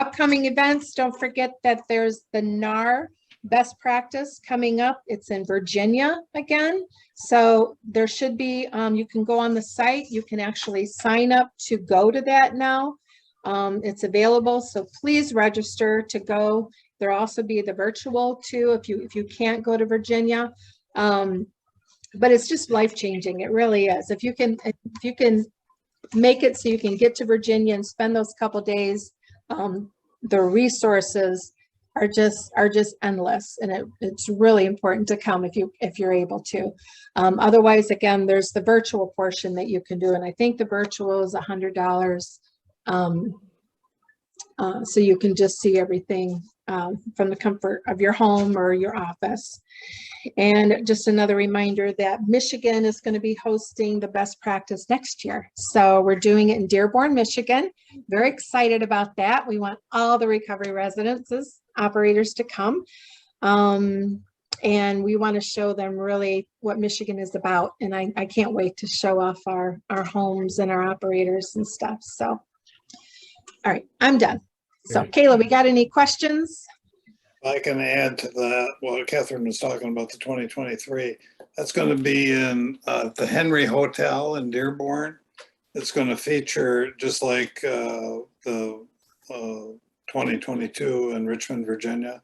upcoming events, don't forget that there's the MARR best practice coming up. It's in Virginia again. So there should be, you can go on the site, you can actually sign up to go to that now. It's available, so please register to go. There'll also be the virtual too, if you can't go to Virginia. But it's just life-changing, it really is. If you can make it so you can get to Virginia and spend those couple days, the resources are just endless, and it's really important to come if you're able to. Otherwise, again, there's the virtual portion that you can do, and I think the virtual is $100. So you can just see everything from the comfort of your home or your office. And just another reminder that Michigan is going to be hosting the best practice next year. So we're doing it in Dearborn, Michigan. Very excited about that. We want all the recovery residences, operators to come. And we want to show them really what Michigan is about. And I can't wait to show off our homes and our operators and stuff. So, all right, I'm done. So Kayla, we got any questions? I can add to that what Catherine was talking about, the 2023. That's going to be in the Henry Hotel in Dearborn. It's going to feature, just like the 2022 in Richmond, Virginia,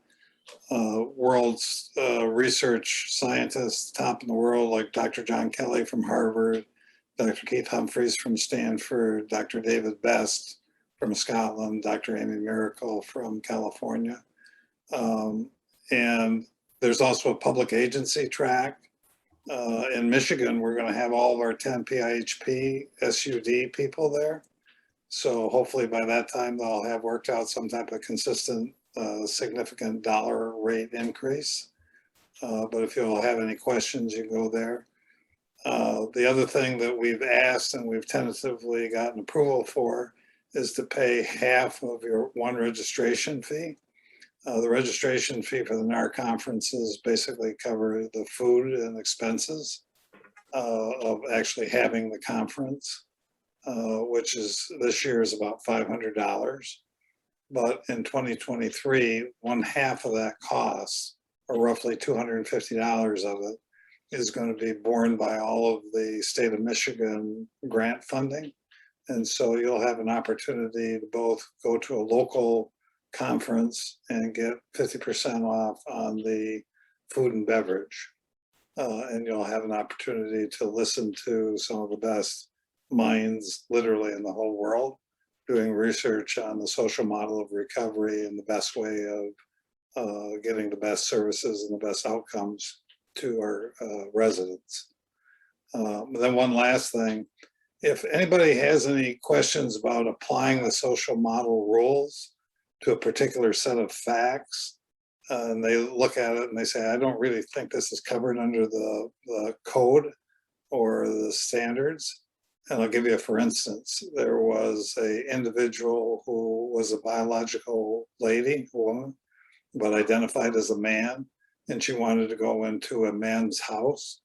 world's research scientists, top in the world, like Dr. John Kelly from Harvard, Dr. Keith Humphreys from Stanford, Dr. David Best from Scotland, Dr. Amy Miracle from California. And there's also a public agency track. In Michigan, we're going to have all of our 10 PIHP SUD people there. So hopefully by that time, they'll have worked out some type of consistent, significant dollar rate increase. But if you'll have any questions, you go there. The other thing that we've asked and we've tentatively gotten approval for is to pay half of your one registration fee. The registration fee for the MARR conferences basically cover the food and expenses of actually having the conference, which is this year is about $500. But in 2023, one half of that cost, or roughly $250 of it, is going to be borne by all of the state of Michigan grant funding. And so you'll have an opportunity to both go to a local conference and get 50% off on the food and beverage. And you'll have an opportunity to listen to some of the best minds literally in the whole world doing research on the social model of recovery and the best way of getting the best services and the best outcomes to our residents. Then one last thing, if anybody has any questions about applying the social model rules to a particular set of facts, and they look at it and they say, I don't really think this is covered under the code or the standards. And I'll give you a for instance. There was an individual who was a biological woman, but identified as a man, and she wanted to go into a man's house.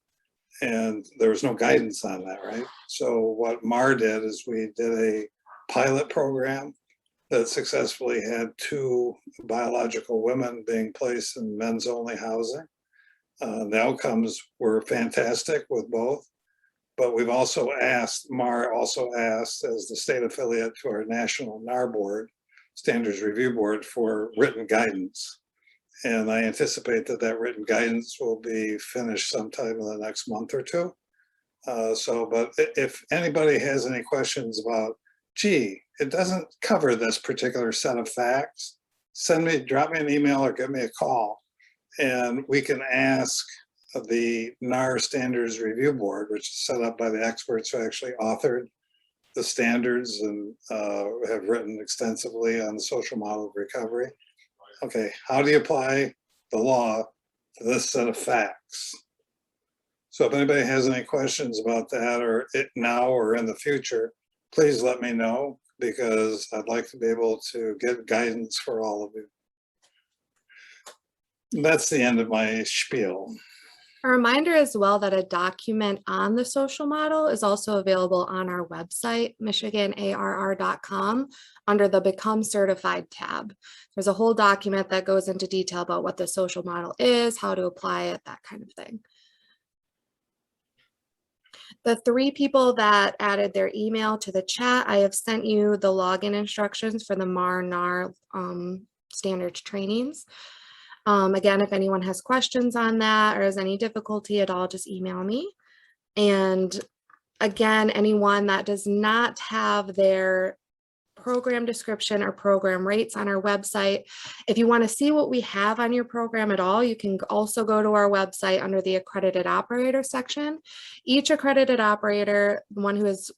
And there was no guidance on that, right? So what MARR did is we did a pilot program that successfully had 2 biological women being placed in men's only housing. The outcomes were fantastic with both, but we've also asked, MARR also asked as the state affiliate to our national NAR board, Standards Review Board, for written guidance. And I anticipate that that written guidance will be finished sometime in the next month or 2. But if anybody has any questions about, gee, it doesn't cover this particular set of facts, drop me an email or give me a call, and we can ask the NAR Standards Review Board, which is set up by the experts who actually authored the standards and have written extensively on the social model of recovery. Okay, how do you apply the law to this set of facts? So if anybody has any questions about that, or it now or in the future, please let me know, because I'd like to be able to get guidance for all of you. That's the end of my spiel. A reminder as well that a document on the social model is also available on our website, michiganarr.com, under the Become Certified tab. There's a whole document that goes into detail about what the social model is, how to apply it, that kind of thing. The 3 people that added their email to the chat, I have sent you the login instructions for the MARR standards trainings. Again, if anyone has questions on that or has any difficulty at all, just email me. And again, anyone that does not have their program description or program rates on our website, if you want to see what we have on your program at all, you can also go to our website under the accredited operator section. Each accredited operator, the one who is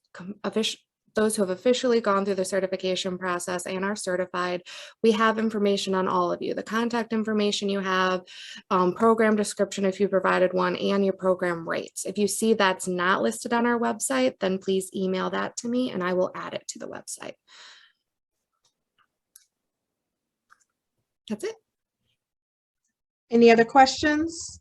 those who have officially gone through the certification process and are certified, we have information on all of you. The contact information you have, program description if you provided one, and your program rates. If you see that's not listed on our website, then please email that to me and I will add it to the website. That's it. Any other questions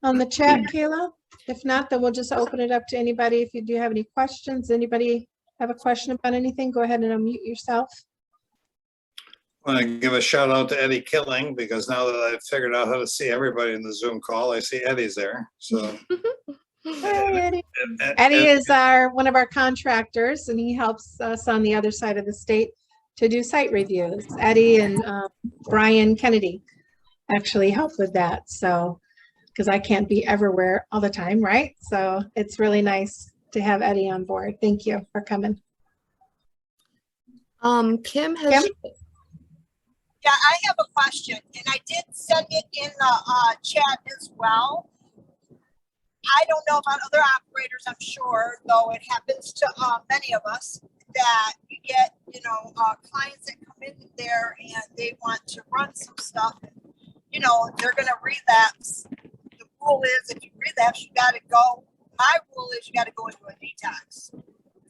on the chat, Kayla? If not, then we'll just open it up to anybody. If you do have any questions, anybody have a question about anything, go ahead and unmute yourself. I want to give a shout out to Eddie Killing, because now that I've figured out how to see everybody in the Zoom call, I see Eddie's there. So Hi, Eddie. and- Eddie is one of our contractors, and he helps us on the other side of the state to do site reviews. Eddie and Brian Kennedy actually help with that. So, because I can't be everywhere all the time, right? So it's really nice to have Eddie on board. Thank you for coming. Kim has. Kim? Yeah, I have a question, and I did send it in the chat as well. I don't know about other operators, I'm sure, though it happens to many of us, that we get, clients that come in there and they want to run some stuff. And, they're going to relapse. The rule is if you relapse, you got to go. My rule is you got to go into a detox.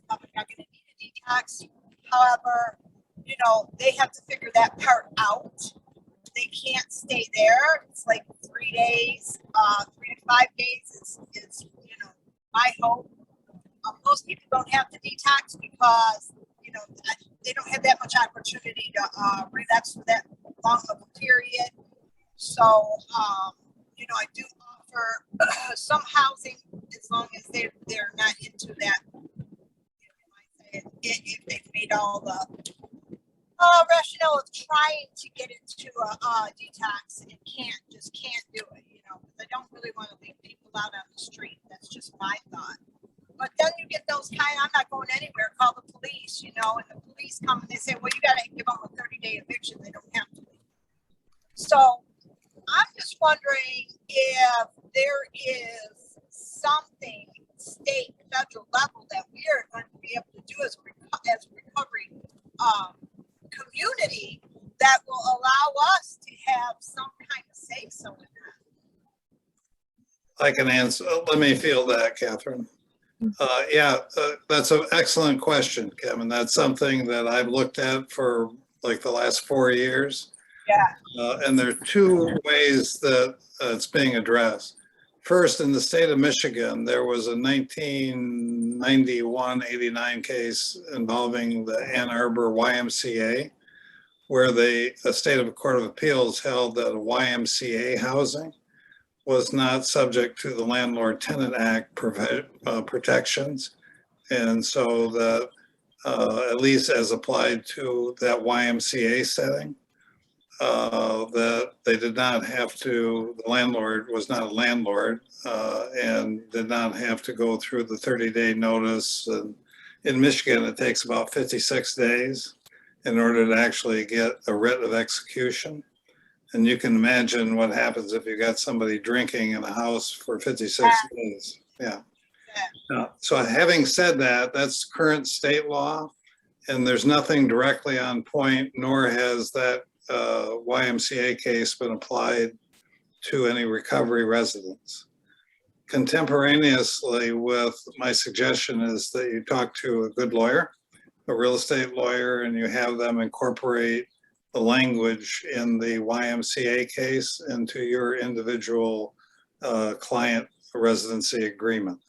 I'm not going to need a detox. However, they have to figure that part out. They can't stay there. It's like 3 days, 3 to 5 days is my hope. Most people don't have to detox because, they don't have that much opportunity to relapse for that long of a period. So, I do offer some housing as long as they're not into that. If they've made all the rationale of trying to get into a detox and can't do it, because I don't really want to leave people out on the street. That's just my thought. But then you get those I'm not going anywhere, call the police, and the police come and they say, well, you got to give them a 30-day eviction. They don't have to leave. So I'm just wondering if there is something state, federal level that we are going to be able to do as a recovery community that will allow us to have some kind of say so in that. I can answer. Let me field that, Catherine. That's an excellent question, Kevin. That's something that I've looked at for like the last 4 years. Yeah. And there are 2 ways that it's being addressed. First, in the state of Michigan, there was a 1991-89 case involving the Ann Arbor YMCA, where the State of Court of Appeals held that YMCA housing was not subject to the Landlord-Tenant Act protections. And so that, at least as applied to that YMCA setting, that they did not have to, the landlord was not a landlord and did not have to go through the 30-day notice. And in Michigan, it takes about 56 days in order to actually get a writ of execution. And you can imagine what happens if you got somebody drinking in a house for 56 days. Yeah. So having said that, that's current state law, and there's nothing directly on point, nor has that YMCA case been applied to any recovery residents. Contemporaneously with my suggestion is that you talk to a good lawyer, a real estate lawyer, and you have them incorporate the language in the YMCA case into your individual client residency agreement.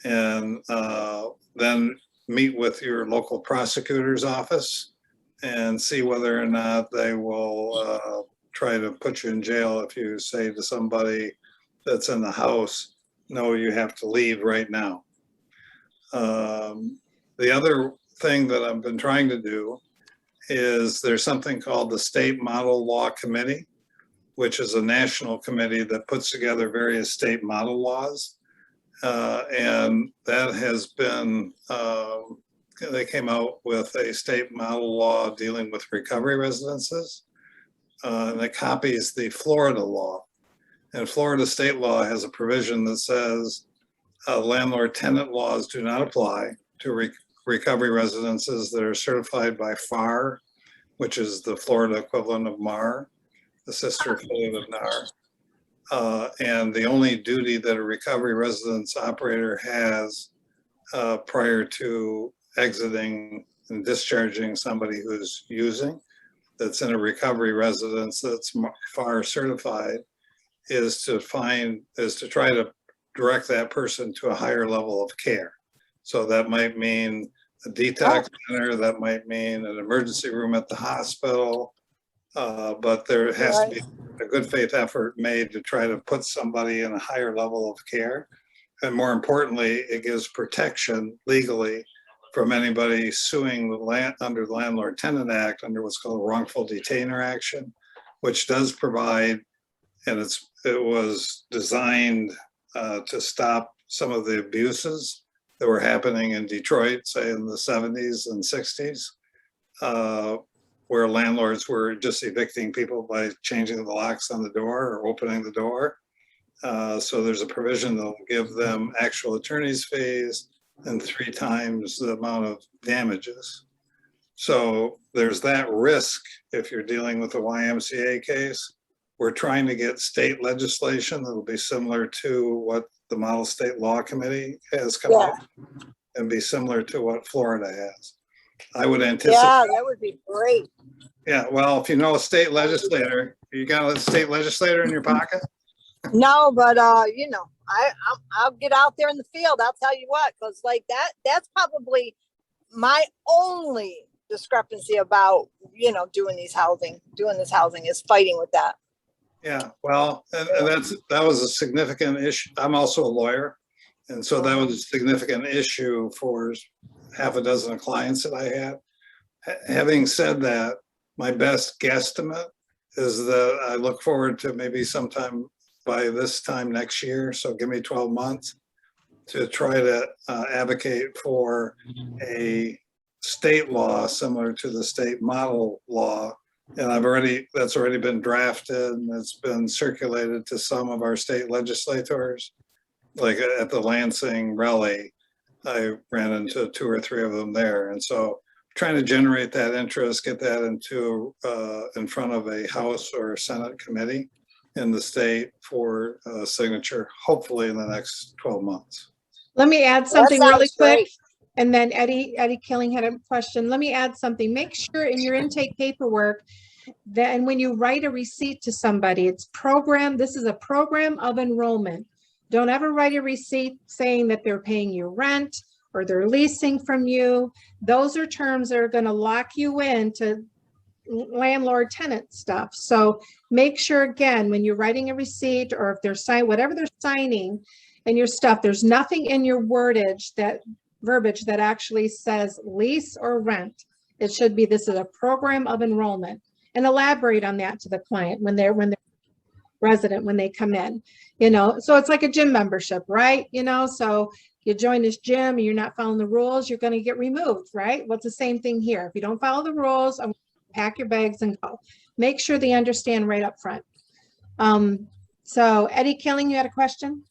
And then meet with your local prosecutor's office and see whether or not they will try to put you in jail if you say to somebody that's in the house, no, you have to leave right now. The other thing that I've been trying to do is there's something called the State Model Law Committee, which is a national committee that puts together various state model laws. And that has been, they came out with a state model law dealing with recovery residences. And it copies the Florida law. And Florida state law has a provision that says landlord-tenant laws do not apply to recovery residences that are certified by FAR, which is the Florida equivalent of MARR, the sister affiliate of NAR. And the only duty that a recovery residence operator has prior to exiting and discharging somebody who's using, that's in a recovery residence that's FAR certified, is to try to direct that person to a higher level of care. So that might mean a detox center, that might mean an emergency room at the hospital, but there has to be a good faith effort made to try to put somebody in a higher level of care. And more importantly, it gives protection legally from anybody suing under the Landlord Tenant Act under what's called wrongful detainer action, which does provide, and it was designed to stop some of the abuses that were happening in Detroit, say in the 70s and 60s, where landlords were just evicting people by changing the locks on the door or opening the door. So there's a provision that will give them actual attorney's fees and 3 times the amount of damages. So there's that risk if you're dealing with a YMCA case. We're trying to get state legislation that will be similar to what the Model State Law Committee has come up and be similar to what Florida has. I would anticipate. Yeah, that would be great. Yeah, well, if you know a state legislator, you got a state legislator in your pocket? No, but you know, I'll get out there in the field. I'll tell you what, because like that's probably my only discrepancy about, you know, doing this housing is fighting with that. Yeah, well, and that was a significant issue. I'm also a lawyer, and so that was a significant issue for half a dozen clients that I had. Having said that, my best guesstimate is that I look forward to maybe sometime by this time next year, so give me 12 months, to try to advocate for a state law similar to the state model law. And that's already been drafted and it's been circulated to some of our state legislators. Like at the Lansing rally, I ran into 2 or 3 of them there. And so trying to generate that interest, get that into in front of a House or Senate committee in the state for signature, hopefully in the next 12 months. Let me add something really quick. Great. And then Eddie Killing had a question. Let me add something. Make sure in your intake paperwork that, and when you write a receipt to somebody, it's program. This is a program of enrollment. Don't ever write a receipt saying that they're paying you rent or they're leasing from you. Those are terms that are going to lock you into landlord tenant stuff. So make sure, again, when you're writing a receipt or if they're signing, whatever they're signing and your stuff, there's nothing in your verbiage that actually says lease or rent. It should be, this is a program of enrollment, and elaborate on that to the client when they're resident, when they come in, you know. So it's like a gym membership, right? You know, so you join this gym and you're not following the rules, you're going to get removed, right? Well, it's the same thing here. If you don't follow the rules, pack your bags and go. Make sure they understand right up front. So Eddie Killing, you had a question?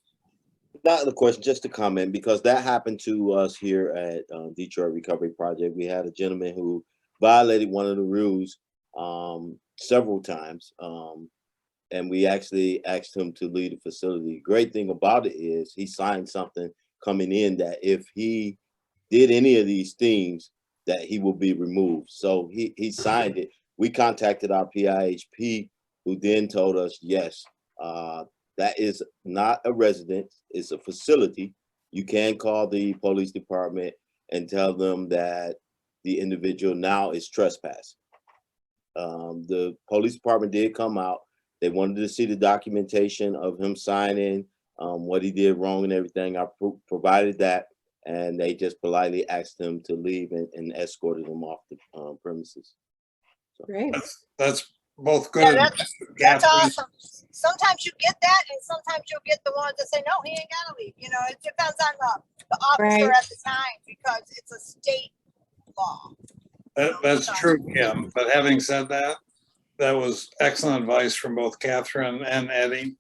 Not a question, just a comment, because that happened to us here at Detroit Recovery Project. We had a gentleman who violated one of the rules several times, and we actually asked him to leave the facility. Great thing about it is he signed something coming in that if he did any of these things, that he will be removed. So he signed it. We contacted our PIHP, who then told us, yes, that is not a residence, it's a facility, you can call the police department and tell them that the individual now is trespassing. The police department did come out. They wanted to see the documentation of him signing what he did wrong and everything. I provided that, and they just politely asked him to leave and escorted him off the premises. Great. That's both Yeah, good. that's Catherine. awesome. Sometimes you get that, and sometimes you'll get the ones that say, no, he ain't gotta leave. You know, it depends on the officer Right. at the time, because it's a state law. That's true, Kim. But having said that, that was excellent advice from both Catherine and Eddie.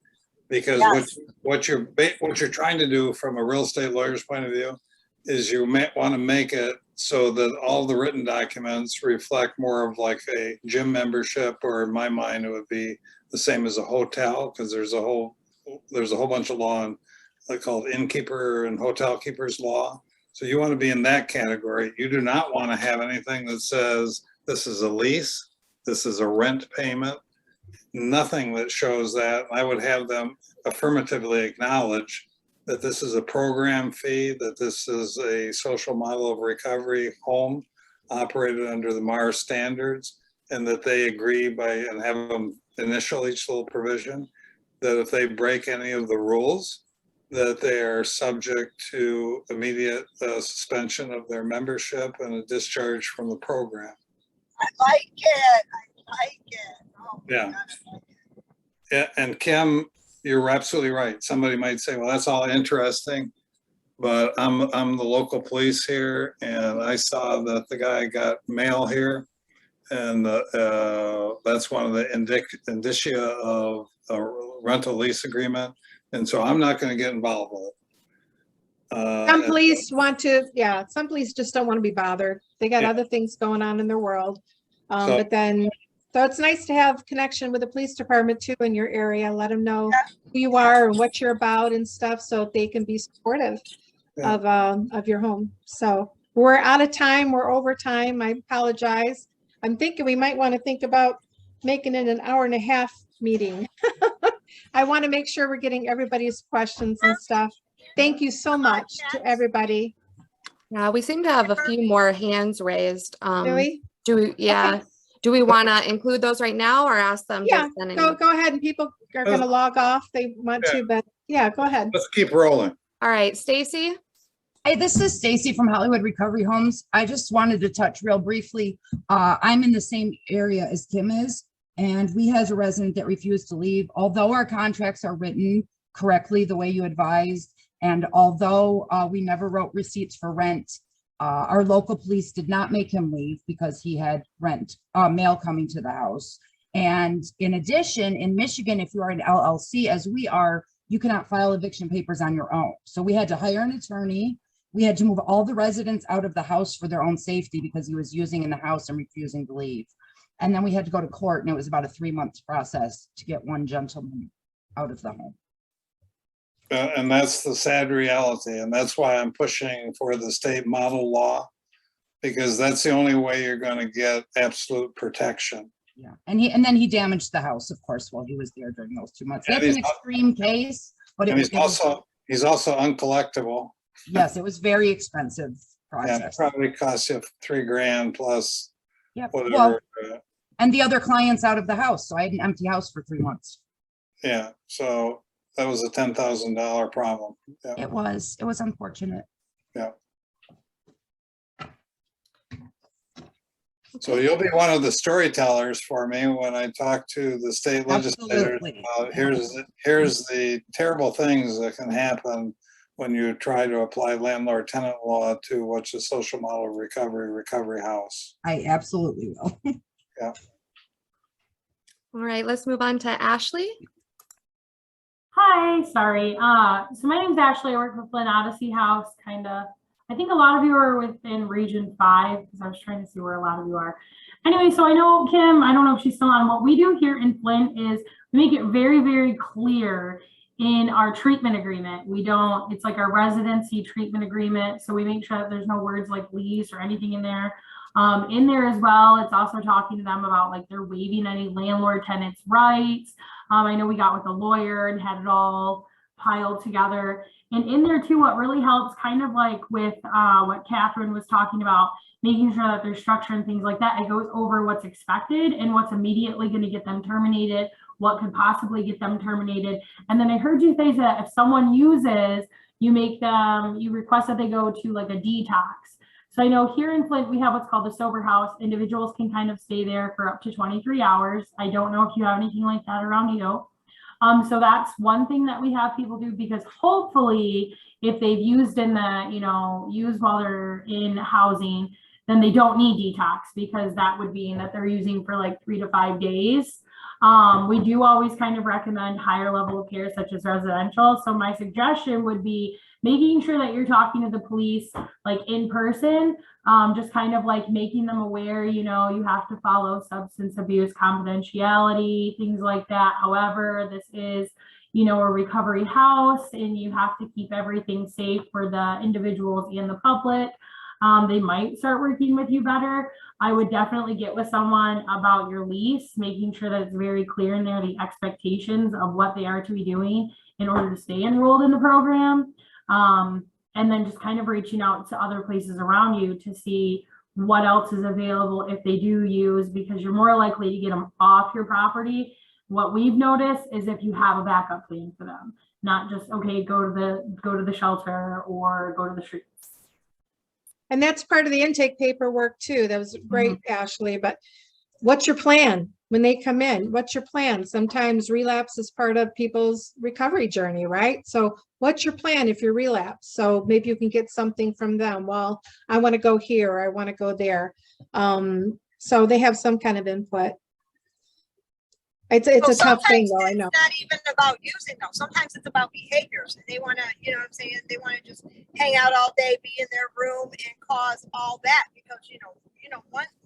Because Yes. what you're trying to do from a real estate lawyer's point of view is you want to make it so that all the written documents reflect more of like a gym membership, or in my mind, it would be the same as a hotel, because there's a whole bunch of law called innkeeper and hotel keepers law. So you want to be in that category. You do not want to have anything that says this is a lease, this is a rent payment, nothing that shows that. I would have them affirmatively acknowledge that this is a program fee, that this is a social model of recovery home operated under the MARR standards, and that they agree by, and have them initial each little provision, that if they break any of the rules, that they are subject to immediate suspension of their membership and a discharge from the program. I like it. I like it. Oh, Yeah. God, I like it. Yeah, and Kim, you're absolutely right. Somebody might say, well, that's all interesting, but I'm the local police here, and I saw that the guy got mail here, and that's one of the indicia of a rental lease agreement, and so I'm not going to get involved with it. Some police want to, yeah, some police just don't want to be bothered. They got Yeah. other things going on in their world. So- But then, so it's nice to have connection with the police department too in your area. Let them know who you are and what you're about and stuff, so they can be supportive Yeah. of your home. So we're out of time. We're over time. I apologize. I'm thinking we might want to think about making it an hour and a half meeting. I want to make sure we're getting everybody's questions and stuff. Thank you so much to everybody. We seem to have a few more hands raised. Do we? Do we, yeah. Okay. Do we want to include those right now or ask them? to Yeah, send an go email? go ahead, and people are gonna log off. They want to, but yeah, go ahead. Let's keep rolling. All right, Stacy. Hey, this is Stacy from Hollywood Recovery Homes. I just wanted to touch real briefly. I'm in the same area as Kim is, and we had a resident that refused to leave. Although our contracts are written correctly the way you advised, and although we never wrote receipts for rent, our local police did not make him leave because he had mail coming to the house. And in addition, in Michigan, if you are an LLC, as we are, you cannot file eviction papers on your own. So we had to hire an attorney. We had to move all the residents out of the house for their own safety because he was using in the house and refusing to leave. And then we had to go to court, and it was about a 3-month process to get one gentleman out of the home. And that's the sad reality. And that's why I'm pushing for the state model law, because that's the only way you're going to get absolute protection. Yeah, and then he damaged the house, of course, while he was there during those 2 months. And That's an he's extreme case, but And he's also uncollectible. yes, it was very expensive And it process. probably costs you $3,000 plus Yep. whatever. Well, and the other clients out of the house, so I had an empty house for 3 months. Yeah, so that was a $10,000 problem. Yeah, It was unfortunate. yeah. So you'll be one of the storytellers for me when I talk to the state legislators. Absolutely. Here's the terrible things that can happen when you try to apply landlord-tenant law to what's a social model of recovery house. I absolutely will. All right, let's move on to Ashley. Hi, sorry. So my name's Ashley. I work for Flint Odyssey House, kind of. I think a lot of you are within Region 5 because I was trying to see where a lot of you are. Anyway, so I know Kim, I don't know if she's still on. What we do here in Flint is we make it very, very clear in our treatment agreement. It's like our residency treatment agreement. So we make sure that there's no words like lease or anything in there. In there as well, it's also talking to them about like they're waiving any landlord tenants rights. I know we got with a lawyer and had it all piled together. And in there too, what really helps, kind of like with what Catherine was talking about, making sure that there's structure and things like that, it goes over what's expected and what's immediately going to get them terminated, what could possibly get them terminated. And then I heard you say that if someone uses, you request that they go to like a detox. So I know here in Flint, we have what's called the sober house. Individuals can kind of stay there for up to 23 hours. I don't know if you have anything like that around you. So that's one thing that we have people do, because hopefully if they've used in the, used while they're in housing, then they don't need detox, because that would mean that they're using for like 3 to 5 days. We do always kind of recommend higher level of care, such as residential. So my suggestion would be making sure that you're talking to the police like in person, just kind of like making them aware, you have to follow substance abuse confidentiality, things like that. However, this is, a recovery house, and you have to keep everything safe for the individuals and the public. They might start working with you better. I would definitely get with someone about your lease, making sure that it's very clear in there, the expectations of what they are to be doing in order to stay enrolled in the program. And then just kind of reaching out to other places around you to see what else is available if they do use, because you're more likely to get them off your property. What we've noticed is if you have a backup plan for them, not just, okay, go to the shelter or go to the streets. And that's part of the intake paperwork too. That was great, Ashley, but what's your plan when they come in? What's your plan? Sometimes relapse is part of people's recovery journey, right? So what's your plan if you're relapsed? So maybe you can get something from them. Well, I want to go here, or I want to go there. So they have some kind of input. It's a tough thing though, I know. It's not even about using though. Sometimes it's about behaviors, and they want to, you know what I'm saying? They want to just hang out all day, be in their room, and cause all that, because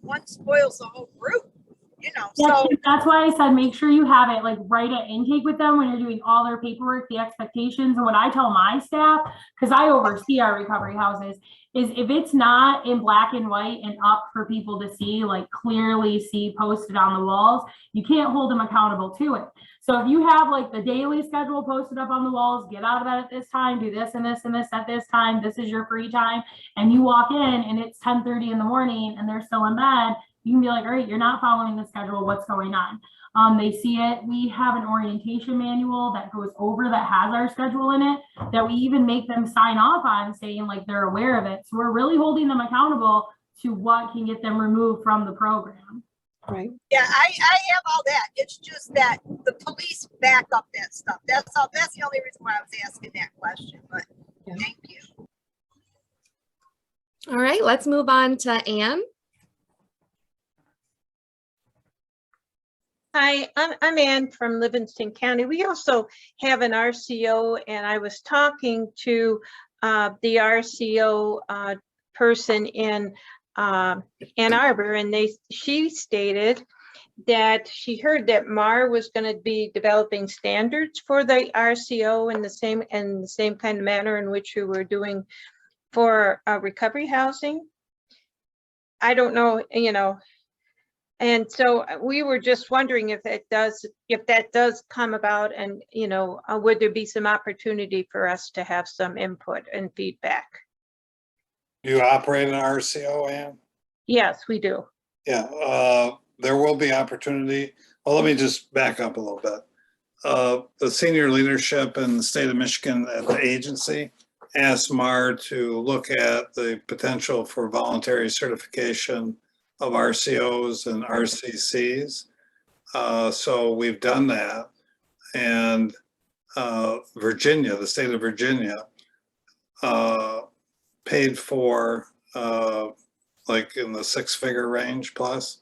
one spoils the whole group. Yeah, So that's why I said make sure you have it like right at intake with them when you're doing all their paperwork, the expectations. And what I tell my staff, because I oversee our recovery houses, is if it's not in black and white and up for people to see, like clearly see posted on the walls, you can't hold them accountable to it. So if you have like the daily schedule posted up on the walls, get out of bed at this time, do this and this and this at this time, this is your free time, and you walk in and it's 10:30 in the morning and they're still in bed, you can be like, all right, you're not following the schedule. What's going on? They see it. We have an orientation manual that goes over that has our schedule in it, that we even make them sign off on, saying like they're aware of it. So we're really holding them accountable to what can get them removed from the program. Right. yeah, I have all that. It's just that the police back up that stuff. That's all. That's the only reason why I was asking that question. But Yeah. Thank you. All right, let's move on to Anne. Hi, I'm Ann from Livingston County. We also have an RCO, and I was talking to the RCO person in Ann Arbor, and she stated that she heard that MARR was going to be developing standards for the RCO in the same kind of manner in which we were doing for recovery housing. I don't know, and so we were just wondering if that does come about, and would there be some opportunity for us to have some input and feedback? Do you operate an RCO, Ann? Yes, we do. Yeah, there will be opportunity. Well, let me just back up a little bit. The senior leadership in the state of Michigan at the agency asked MARR to look at the potential for voluntary certification of RCOs and RCCs. So we've done that. And Virginia, the state of Virginia, paid for like in the 6-figure range plus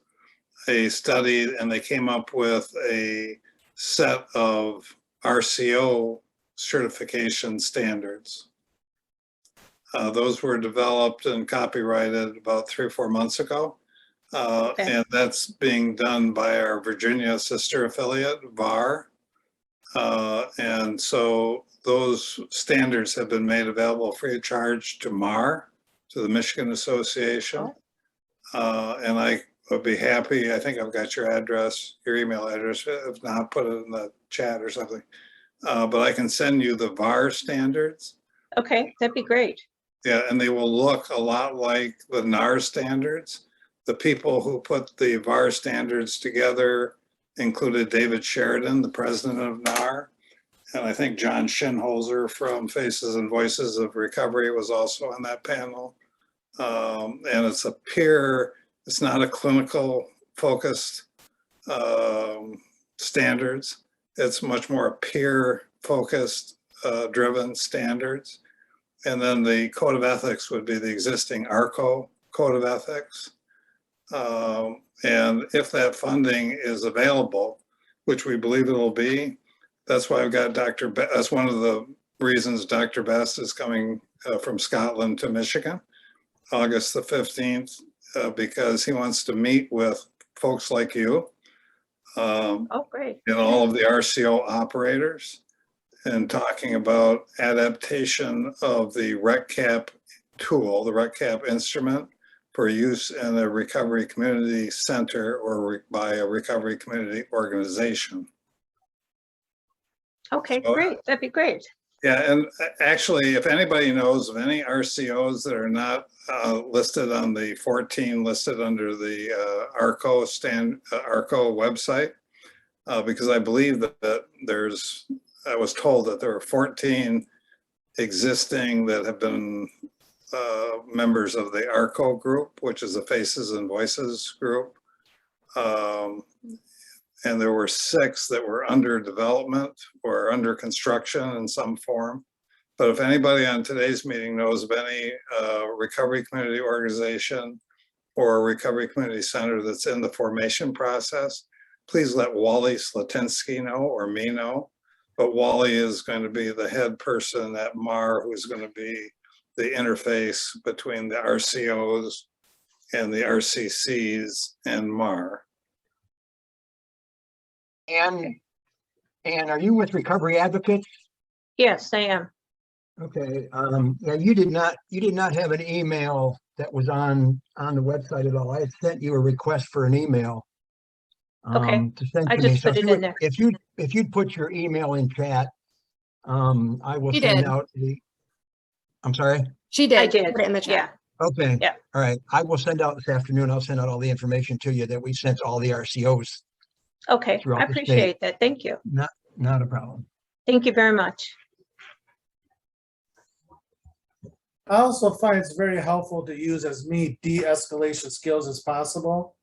a study, and they came up with a set of RCO certification standards. Those were developed and copyrighted about 3 or 4 months ago. Okay. And that's being done by our Virginia sister affiliate, VAR. And so those standards have been made available free of charge to MARR, to the Michigan Association. And I would be happy, I think I've got your address, your email address. If not, put it in the chat or something. But I can send you the VAR standards. Okay, that'd be great. Yeah, and they will look a lot like the NAR standards. The people who put the VAR standards together included David Sheridan, the president of NAR. And I think John Shinholzer from Faces and Voices of Recovery was also on that panel. And it's a peer, it's not a clinical focused standards. It's much more peer focused driven standards. And then the code of ethics would be the existing ARCO code of ethics. And if that funding is available, which we believe it will be, that's why I've got Dr. That's one of the reasons Dr. Best is coming from Scotland to Michigan, August the 15th, because he wants to meet with folks like you. Oh, great. And all of the RCO operators, and talking about adaptation of the RECCAP tool, the RECCAP instrument, for use in a recovery community center or by a recovery community organization. Okay, So, great. That'd be great. Yeah, and actually, if anybody knows of any RCOs that are not listed on the 14 listed under the ARCO website, because I believe that there's, I was told that there are 14 existing that have been members of the ARCO group, which is the Faces and Voices group. And there were 6 that were under development or under construction in some form. But if anybody on today's meeting knows of any recovery community organization or recovery community center that's in the formation process, please let Wally Slatinsky know or me know. But Wally is going to be the head person at MARR, who's going to be the interface between the RCOs and the RCCs and MARR. And are you with Recovery Advocates? Yes, I am. Okay, yeah, you did not have an email that was on the website at all. I had sent you a request for an email. Okay, To send I to me. just So put if it you in there. if you'd put your email in chat, I will She send did. out the. I'm sorry. She did. I did. Put it in the Yeah. chat. Okay. Yeah. All right. I will send out this afternoon. I'll send out all the information to you that we sent to all the RCOs. Okay, Throughout I the state. appreciate that. Thank you. Not a problem. Thank you very much. I also find it's very helpful to use as many de-escalation skills as possible.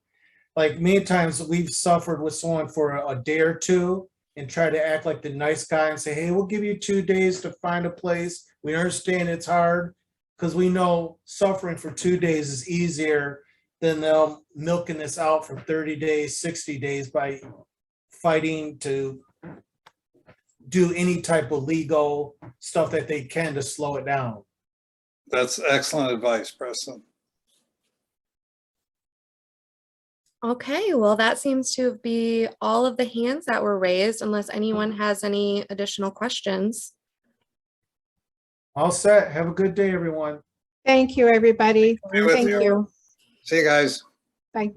Like many times we've suffered with someone for a day or two and try to act like the nice guy and say, hey, we'll give you 2 days to find a place. We understand it's hard because we know suffering for 2 days is easier than them milking this out for 30 days, 60 days by fighting to do any type of legal stuff that they can to slow it down. That's excellent advice, Preston. Okay, well, that seems to be all of the hands that were raised, unless anyone has any additional questions. All set. Have a good day, everyone. Thank you, everybody. Be with Thank you. you. See you guys. Bye.